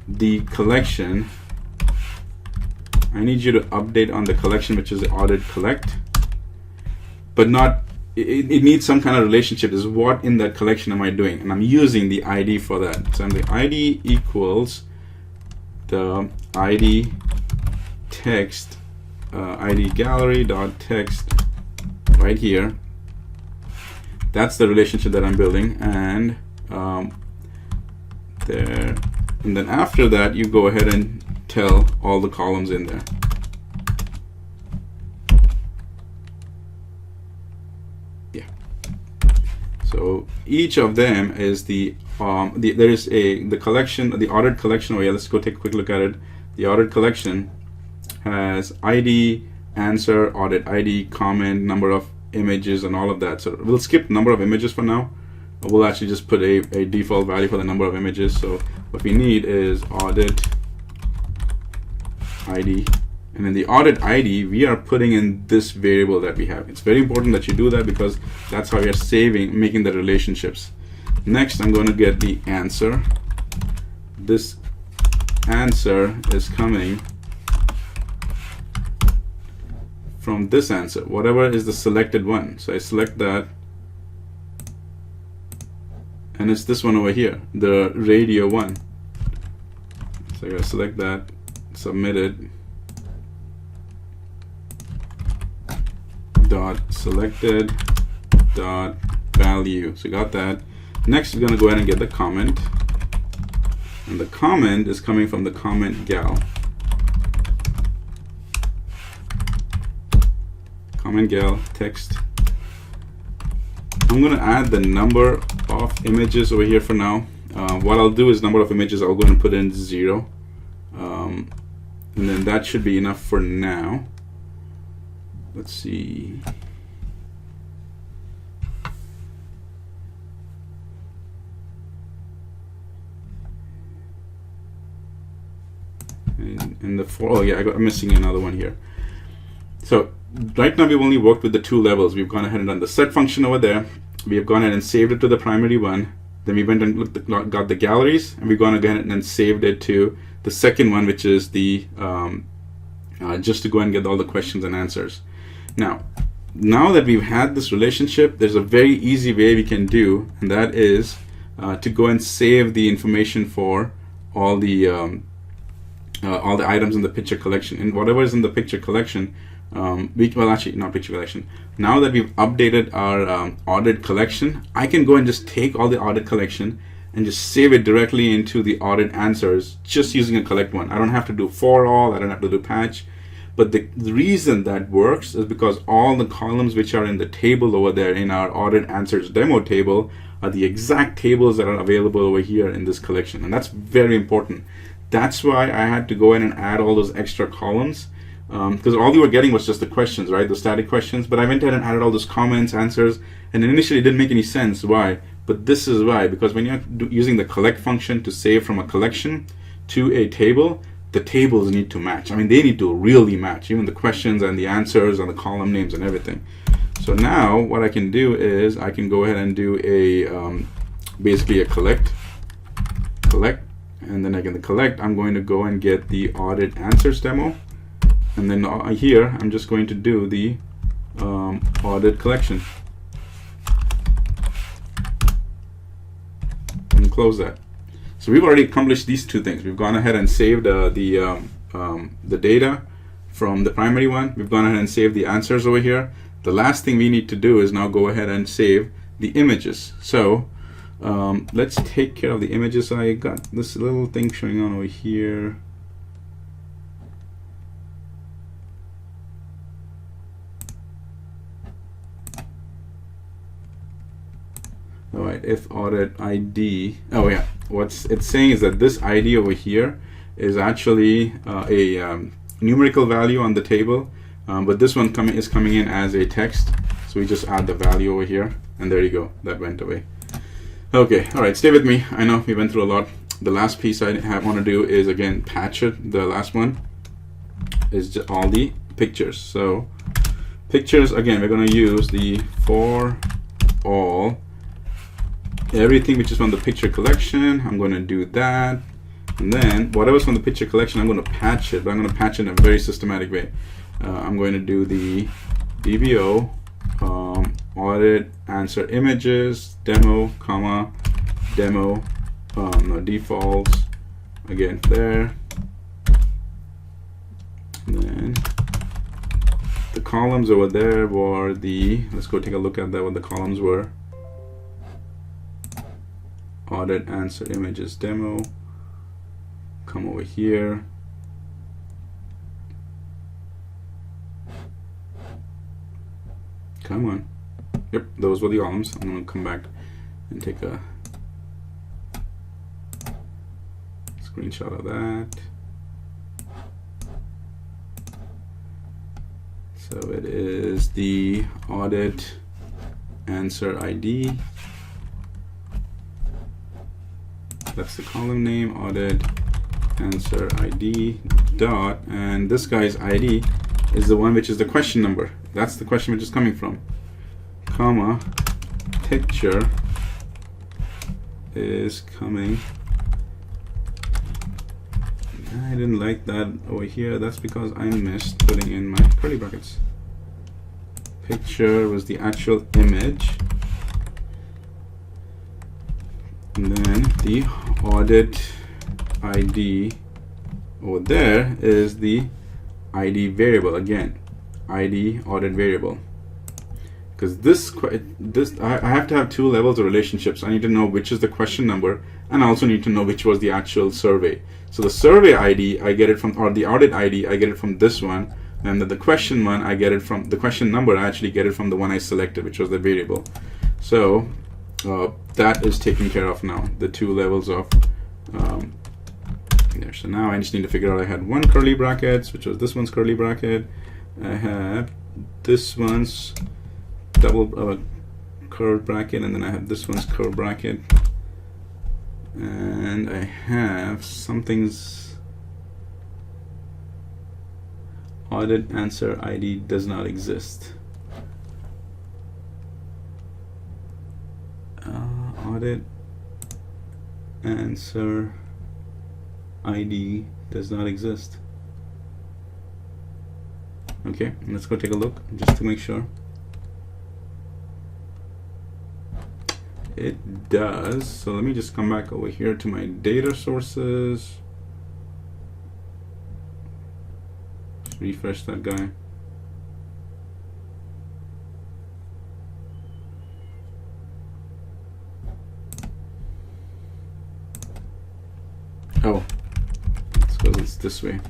the collection. I need you to update on the collection, which is the audit collect, but not, it needs some kind of relationship. Is what in that collection am I doing? And I'm using the ID for that. So the ID equals the ID text, ID gallery dot text right here. That's the relationship that I'm building, and there. And then after that, you go ahead and tell all the columns in there. Yeah. So each of them is the collection, the audit collection. Oh yeah, let's go take a quick look at it. The audit collection has ID, answer, audit ID, comment, number of images, and all of that. So we'll skip number of images for now. We'll actually just put a default value for the number of images. So what we need is audit ID, and in the audit ID we are putting in this variable that we have. It's very important that you do that, because that's how you're making the relationships. Next, I'm going to get the answer. This answer is coming from this answer, whatever is the selected one. So I select that, and it's this one over here, the radio one. So I gotta select that, submit it, dot selected dot value. So got that. Next, we're gonna go ahead and get the comment, and the comment is coming from the comment gal. Comment gal text. I'm gonna add the number of images over here for now. What I'll do is number of images, I'll go and put in 0, and then that should be enough for now. Let's see. And the oh yeah, I'm missing another one here. So right now we've only worked with the 2 levels. We've gone ahead and done the set function over there. We have gone ahead and saved it to the primary one. Then we went and got the galleries, and we've gone ahead and saved it to the second one, which is the just to go and get all the questions and answers. Now that we've had this relationship, there's a very easy way we can do, and that is to go and save the information for all the items in the picture collection. And whatever is in the picture collection, well, actually not picture collection. Now that we've updated our audit collection, I can go and just take all the audit collection and just save it directly into the audit answers just using a collect one. I don't have to do for all, I don't have to do patch. But the reason that works is because all the columns which are in the table over there in our audit answers demo table are the exact tables that are available over here in this collection. And that's very important. That's why I had to go in and add all those extra columns, because all you were getting was just the questions, right? The static questions. But I went ahead and added all those comments, answers, and initially it didn't make any sense. Why? But this is why, because when you're using the collect function to save from a collection to a table, the tables need to match. I mean, they need to really match, even the questions and the answers and the column names and everything. So now what I can do is I can go ahead and do a basically a collect, and then I can collect. I'm going to go and get the audit answers demo, and then here I'm just going to do the audit collection and close that. So we've already accomplished these two things. We've gone ahead and saved the data from the primary one. We've gone ahead and saved the answers over here. The last thing we need to do is now go ahead and save the images. So let's take care of the images. I got this little thing showing on over here. All right, if audit ID, oh yeah, what's it's saying is that this ID over here is actually a numerical value on the table, but this one is coming in as a text. So we just add the value over here, and there you go, that went away. Okay, all right, stay with me. I know we went through a lot. The last piece I want to do is again patch it. The last one is just all the pictures. So pictures, again, we're going to use the for all. Everything which is from the picture collection, I'm going to do that. And then whatever's from the picture collection, I'm going to patch it, but I'm going to patch it in a very systematic way. I'm going to do the DBO audit answer images demo, comma, demo, no, defaults, again there. And then the columns over there were the, let's go take a look at that, what the columns were. Audit answer images demo, come over here, come on, yep, those were the columns. I'm going to come back and take a screenshot of that. So it is the audit answer ID. That's the column name, audit answer ID dot, and this guy's ID is the one which is the question number. That's the question which is coming from, comma, picture is coming. I didn't like that over here. That's because I missed putting in my curly brackets. Picture was the actual image. And then the audit ID over there is the ID variable. Again, ID audit variable. Because this I have to have two levels of relationships. I need to know which is the question number, and I also need to know which was the actual survey. So the survey ID, I get it from, or the audit ID, I get it from this one, and the question one, I get it from the question number. I actually get it from the one I selected, which was the variable. So that is taken care of now, the two levels of there. So now I just need to figure out, I had one curly brackets, which was this one's curly bracket. I had this one's double curved bracket, and then I have this one's curved bracket, and I have something's audit answer ID does not exist. Audit answer ID does not exist. Okay, let's go take a look just to make sure. It does. So let me just come back over here to my data sources. Just refresh that guy. this way.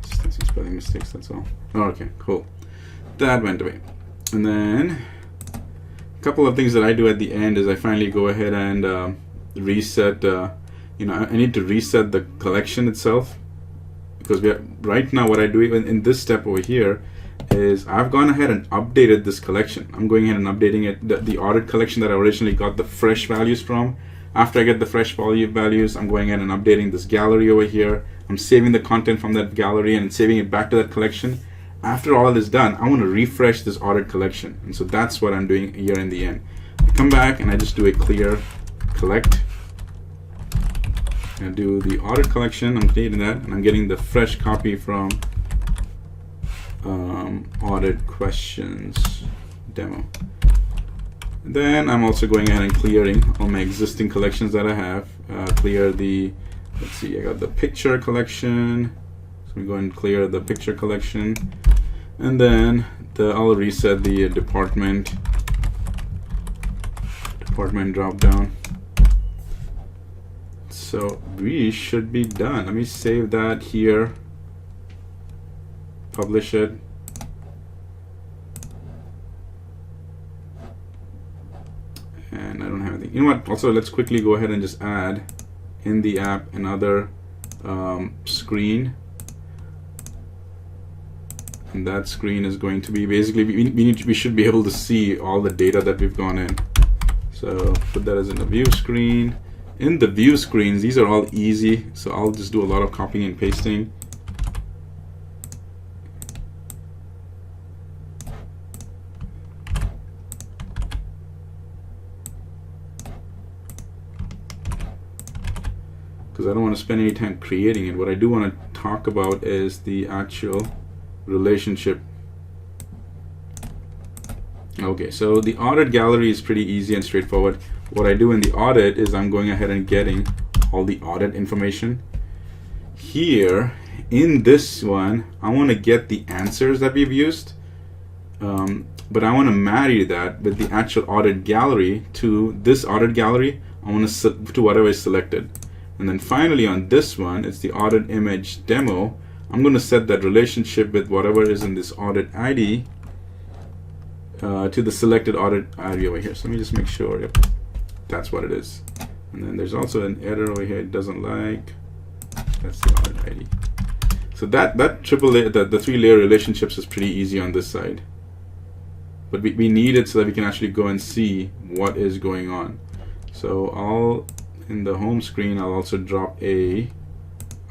Just spelling mistakes, that's all. Oh, okay, cool. That went away. And then a couple of things that I do at the end is I finally go ahead and reset. I need to reset the collection itself, because right now what I do in this step over here is I've gone ahead and updated this collection. I'm going ahead and updating it, the audit collection that I originally got the fresh values from. After I get the fresh values, I'm going ahead and updating this gallery over here. I'm saving the content from that gallery and saving it back to that collection. After all is done, I want to refresh this audit collection, and so that's what I'm doing here in the end. I come back and I just do a clear collect. I do the audit collection, I'm creating that, and I'm getting the fresh copy from audit questions demo. And then I'm also going ahead and clearing all my existing collections that I have. Clear the, let's see, I got the picture collection. So we go and clear the picture collection. And then I'll reset the department drop down. So we should be done. Let me save that here, publish it. And I don't have anything. You know what? Also, let's quickly go ahead and just add in the app another screen. And that screen is going to be basically we should be able to see all the data that we've gone in. So put that as in the view screen. In the view screens, these are all easy, so I'll just do a lot of copying and pasting. Because I don't want to spend any time creating it. What I do want to talk about is the actual relationship. Okay, so the audit gallery is pretty easy and straightforward. What I do in the audit is I'm going ahead and getting all the audit information. Here, in this one, I want to get the answers that we've used, but I want to marry that with the actual audit gallery to this audit gallery. I want to whatever is selected. And then finally on this one, it's the audit image demo. I'm going to set that relationship with whatever is in this audit ID to the selected audit ID over here. So let me just make sure, yep, that's what it is. And then there's also an error over here, it doesn't like, that's the audit ID. So that triple layer, the 3-layer relationships is pretty easy on this side. But we need it so that we can actually go and see what is going on. So in the home screen, I'll also drop a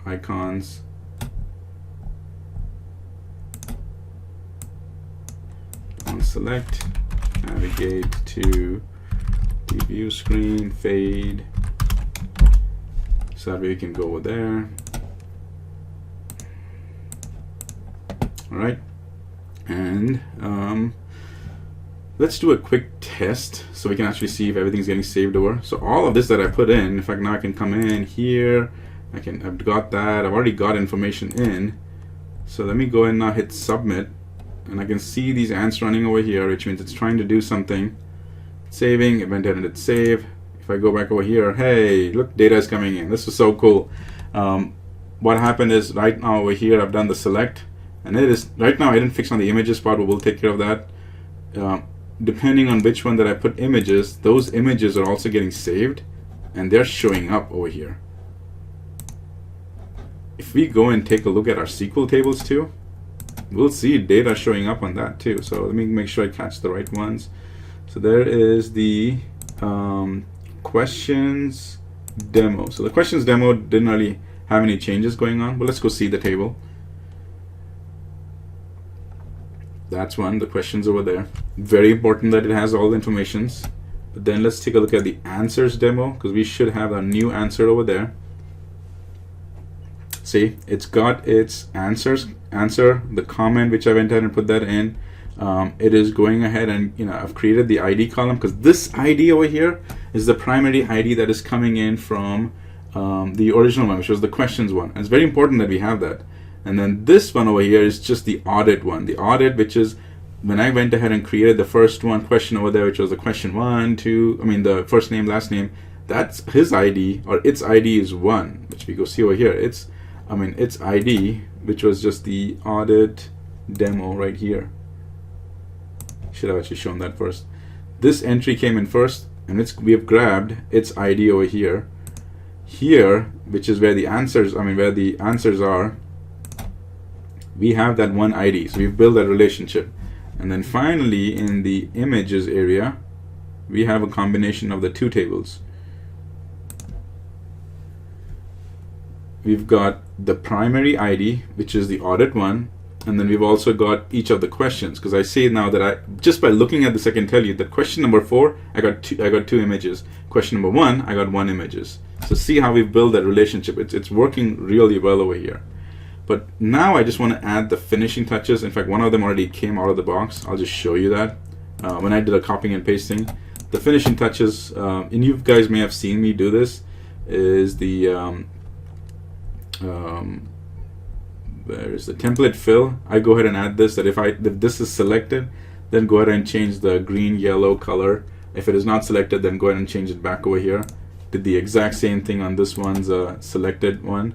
icons. On select, navigate to the view screen, fade, so that way we can go over there. All right, and let's do a quick test so we can actually see if everything's getting saved over. So all of this that I put in, in fact, now I can come in here. I've got that. I've already got information in. So let me go and now hit submit, and I can see these ants running over here, which means it's trying to do something. Saving, it went ahead and hit save. If I go back over here, hey, look, data is coming in. This is so cool. What happened is right now over here, I've done the select, and it is right now I didn't fix on the images part, but we'll take care of that. Depending on which one that I put images, those images are also getting saved, and they're showing up over here. If we go and take a look at our SQL tables too, we'll see data showing up on that too. So let me make sure I catch the right ones. So there is the questions demo. So the questions demo didn't really have any changes going on, but let's go see the table. That's one, the questions over there. Very important that it has all the informations. But then let's take a look at the answers demo, because we should have a new answer over there. See, it's got its answer, the comment, which I went ahead and put that in. It is going ahead and, I've created the ID column, because this ID over here is the primary ID that is coming in from the original one, which was the questions one. And it's very important that we have that. And then this one over here is just the audit one. The audit, which is when I went ahead and created the first one question over there, which was the question 1, 2, the first name, last name, that's his ID, or its ID is 1, which we go see over here. Its ID, which was just the audit demo right here. Should have actually shown that first. This entry came in first, and we have grabbed its ID over here. Here, which is where the answers, where the answers are, we have that one ID. So we've built that relationship. And then finally, in the images area, we have a combination of the two tables. We've got the primary ID, which is the audit one, and then we've also got each of the questions. Because I see now that just by looking at this, I can tell you that question number 4, I got two images. Question number 1, I got 1 images. So see how we've built that relationship. It's working really well over here. But now I just want to add the finishing touches. In fact, one of them already came out of the box. I'll just show you that. When I did a copying and pasting, the finishing touches, and you guys may have seen me do this, is the where is the template fill. I go ahead and add this, that if this is selected, then go ahead and change the green yellow color. If it is not selected, then go ahead and change it back over here. Did the exact same thing on this one's selected one.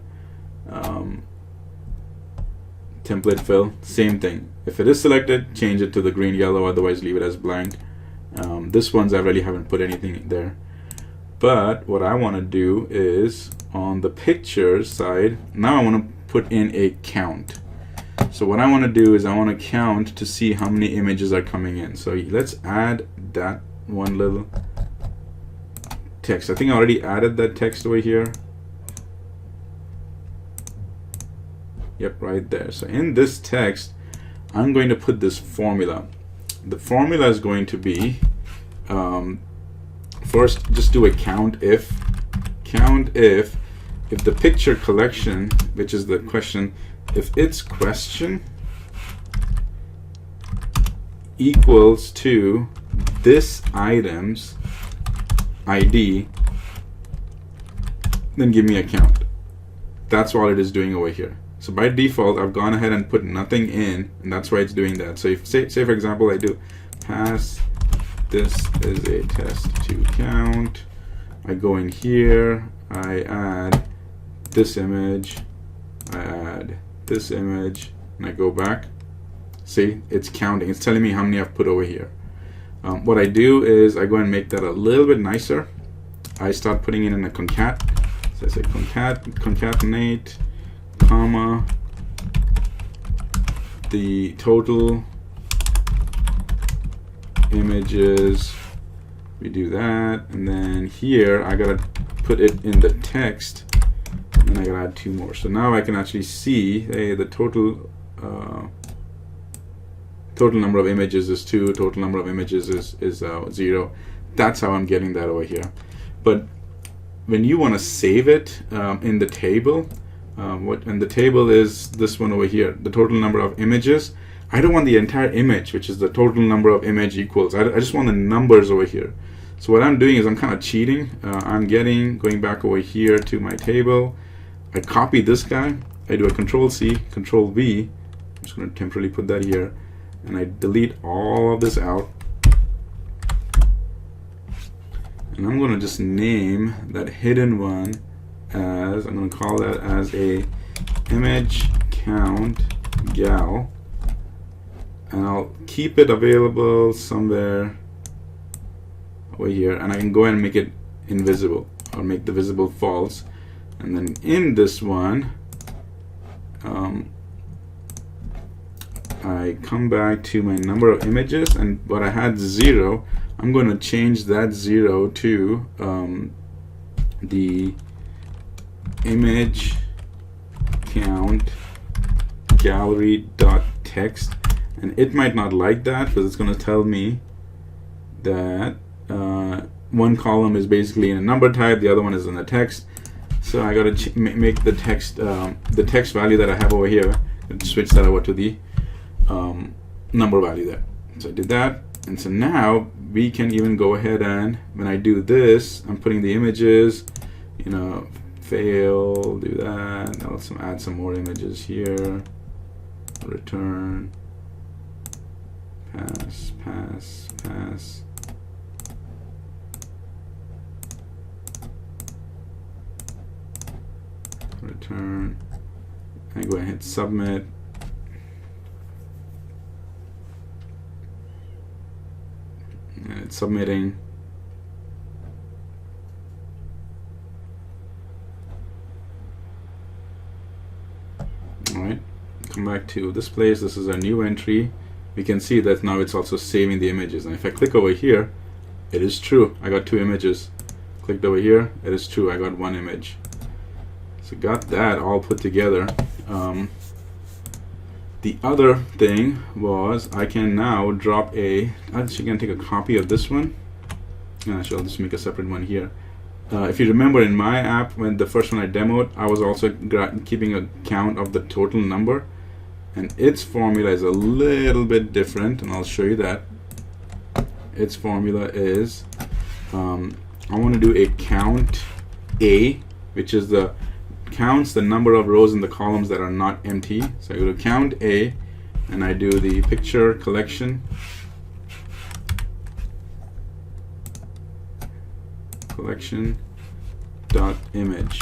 Template fill, same thing. If it is selected, change it to the green yellow, otherwise leave it as blank. This one's I really haven't put anything there. But what I want to do is on the pictures side, now I want to put in a count. So what I want to do is I want to count to see how many images are coming in. So let's add that one little text. I think I already added that text over here. Yep, right there. So in this text, I'm going to put this formula. The formula is going to be, first just do a count if the picture collection, which is the question, if its question equals to this item's ID, then give me a count. That's all it is doing over here. So by default, I've gone ahead and put nothing in, and that's why it's doing that. So if say for example, I do pass this is a test to count, I go in here, I add this image, I add this image, and I go back. See, it's counting. It's telling me how many I've put over here. What I do is I go and make that a little bit nicer. I start putting it in a concat. So I say concatenate, comma, the total images. We do that, and then here I gotta put it in the text, and I gotta add 2 more. So now I can actually see, hey, the total number of images is 2, total number of images is 0. That's how I'm getting that over here. But when you want to save it in the table, and the table is this one over here, the total number of images. I don't want the entire image, which is the total number of image equals. I just want the numbers over here. So what I'm doing is I'm kind of cheating. I'm going back over here to my table. I copy this guy. I do a Control-C, Control-V. I'm just going to temporarily put that here. And I delete all of this out. And I'm going to just name that hidden one as, I'm going to call that as a image count gal. And I'll keep it available somewhere over here. And I can go ahead and make it invisible, or make the visible false. And then in this one, I come back to my number of images, and what I had 0, I'm going to change that 0 to the image count gallery.text, and it might not like that because it's going to tell me that one column is basically in a number type, the other one is in a text. So I got to make the text value that I have over here, and switch that over to the number value there. So I did that, and so now we can even go ahead and, when I do this, I'm putting the images, fail, do that. I'll add some more images here. Return, pass. return, and go ahead and hit submit. And it's submitting. Alright, come back to this place. This is a new entry. We can see that now it's also saving the images. And if I click over here, it is true. I got 2 images. Clicked over here, it is true. I got 1 image. So got that all put together. The other thing was I can now drop I actually can take a copy of this one. And actually, I'll just make a separate one here. If you remember in my app, when the first one I demoed, I was also keeping a count of the total number. And its formula is a little bit different, and I'll show you that. Its formula is, I want to do a count A, which is counts the number of rows in the columns that are not empty. So I go to count A, and I do the picture collection. Dot image.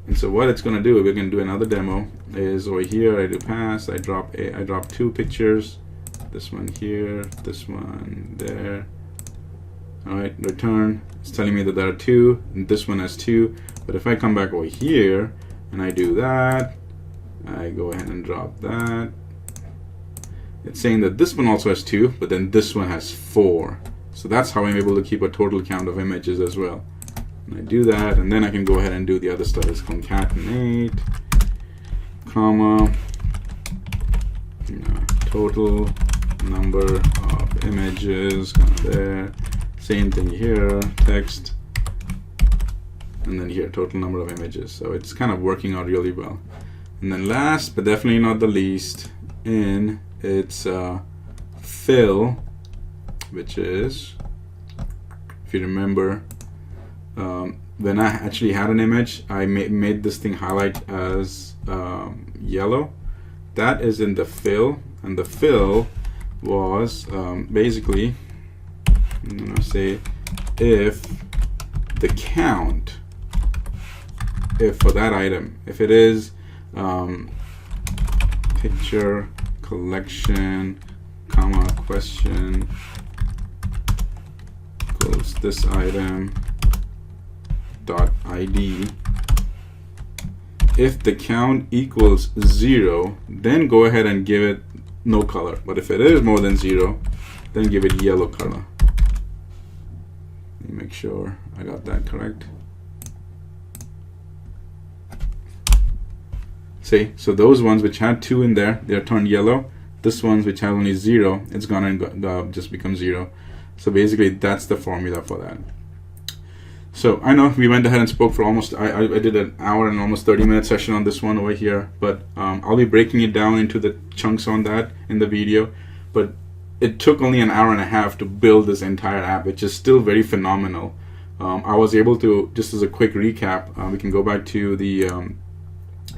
And so what it's going to do, we're going to do another demo, is over here I do pass, I drop 2 pictures, this one here, this one there. Alright, return. It's telling me that there are 2, and this one has 2. But if I come back over here and I do that, I go ahead and drop that. It's saying that this one also has 2, but then this one has 4. So that's how I'm able to keep a total count of images as well. And I do that, and then I can go ahead and do the other stuff. It's concatenate, comma, total number of images, kind of there. Same thing here, text, and then here, total number of images. So it's kind of working out really well. And then last, but definitely not the least, in its fill, which is, if you remember, when I actually had an image, I made this thing highlight as yellow. That is in the fill, and the fill was basically, I'm gonna say if the count, if for that item, if it is picture collection, comma, question, equals this item dot ID. If the count equals 0, then go ahead and give it no color. But if it is more than 0, then give it yellow color. Let me make sure I got that correct. See, so those ones which had 2 in there, they're turned yellow. This ones which have only 0, it's gonna just become 0. So basically, that's the formula for that. So I know we went ahead and spoke for almost, I did an hour and almost 30-minute session on this one over here, but I'll be breaking it down into the chunks on that in the video. But it took only an hour and a half to build this entire app, which is still very phenomenal. I was able to, just as a quick recap, we can go back to the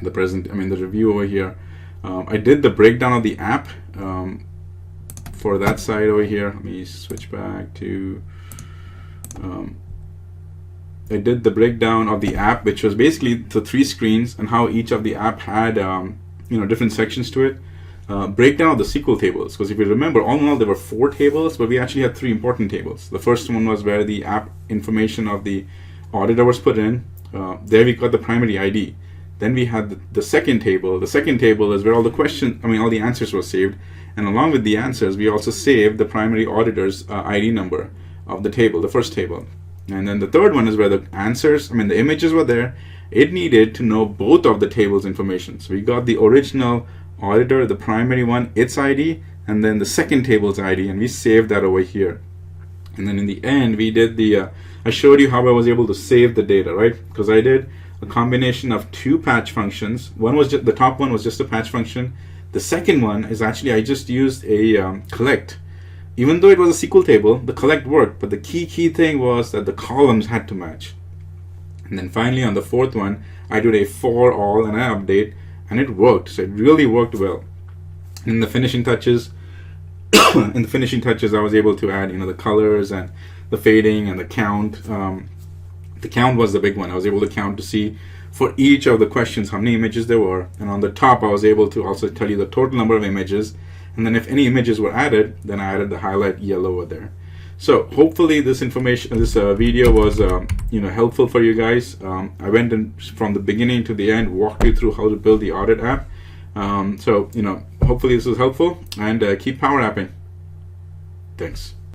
review over here. I did the breakdown of the app for that side over here. Let me switch back to, I did the breakdown of the app, which was basically the 3 screens and how each of the app had different sections to it. Breakdown of the SQL tables, because if you remember, all in all there were 4 tables, but we actually had 3 important tables. The first one was where the app information of the auditor was put in. There we got the primary ID. Then we had the second table. The second table is where all the questions, all the answers were saved. And along with the answers, we also saved the primary auditor's ID number of the table, the first table. And then the third one is where the answers, the images were there. It needed to know both of the tables information. So we got the original auditor, the primary one, its ID, and then the second table's ID, and we saved that over here. And then in the end, we did I showed you how I was able to save the data, right? Because I did a combination of 2 patch functions. One was the top one was just a patch function. The second one is actually I just used a collect. Even though it was a SQL table, the collect worked, but the key thing was that the columns had to match. And then finally on the fourth one, I did a for all and I update, and it worked. So it really worked well. In the finishing touches, I was able to add the colors and the fading and the count. The count was the big one. I was able to count to see for each of the questions how many images there were, and on the top I was able to also tell you the total number of images, and then if any images were added, then I added the highlight yellow over there. So hopefully this video was helpful for you guys. I went in from the beginning to the end, walked you through how to build the audit app. So hopefully this was helpful, and keep power apping. Thanks.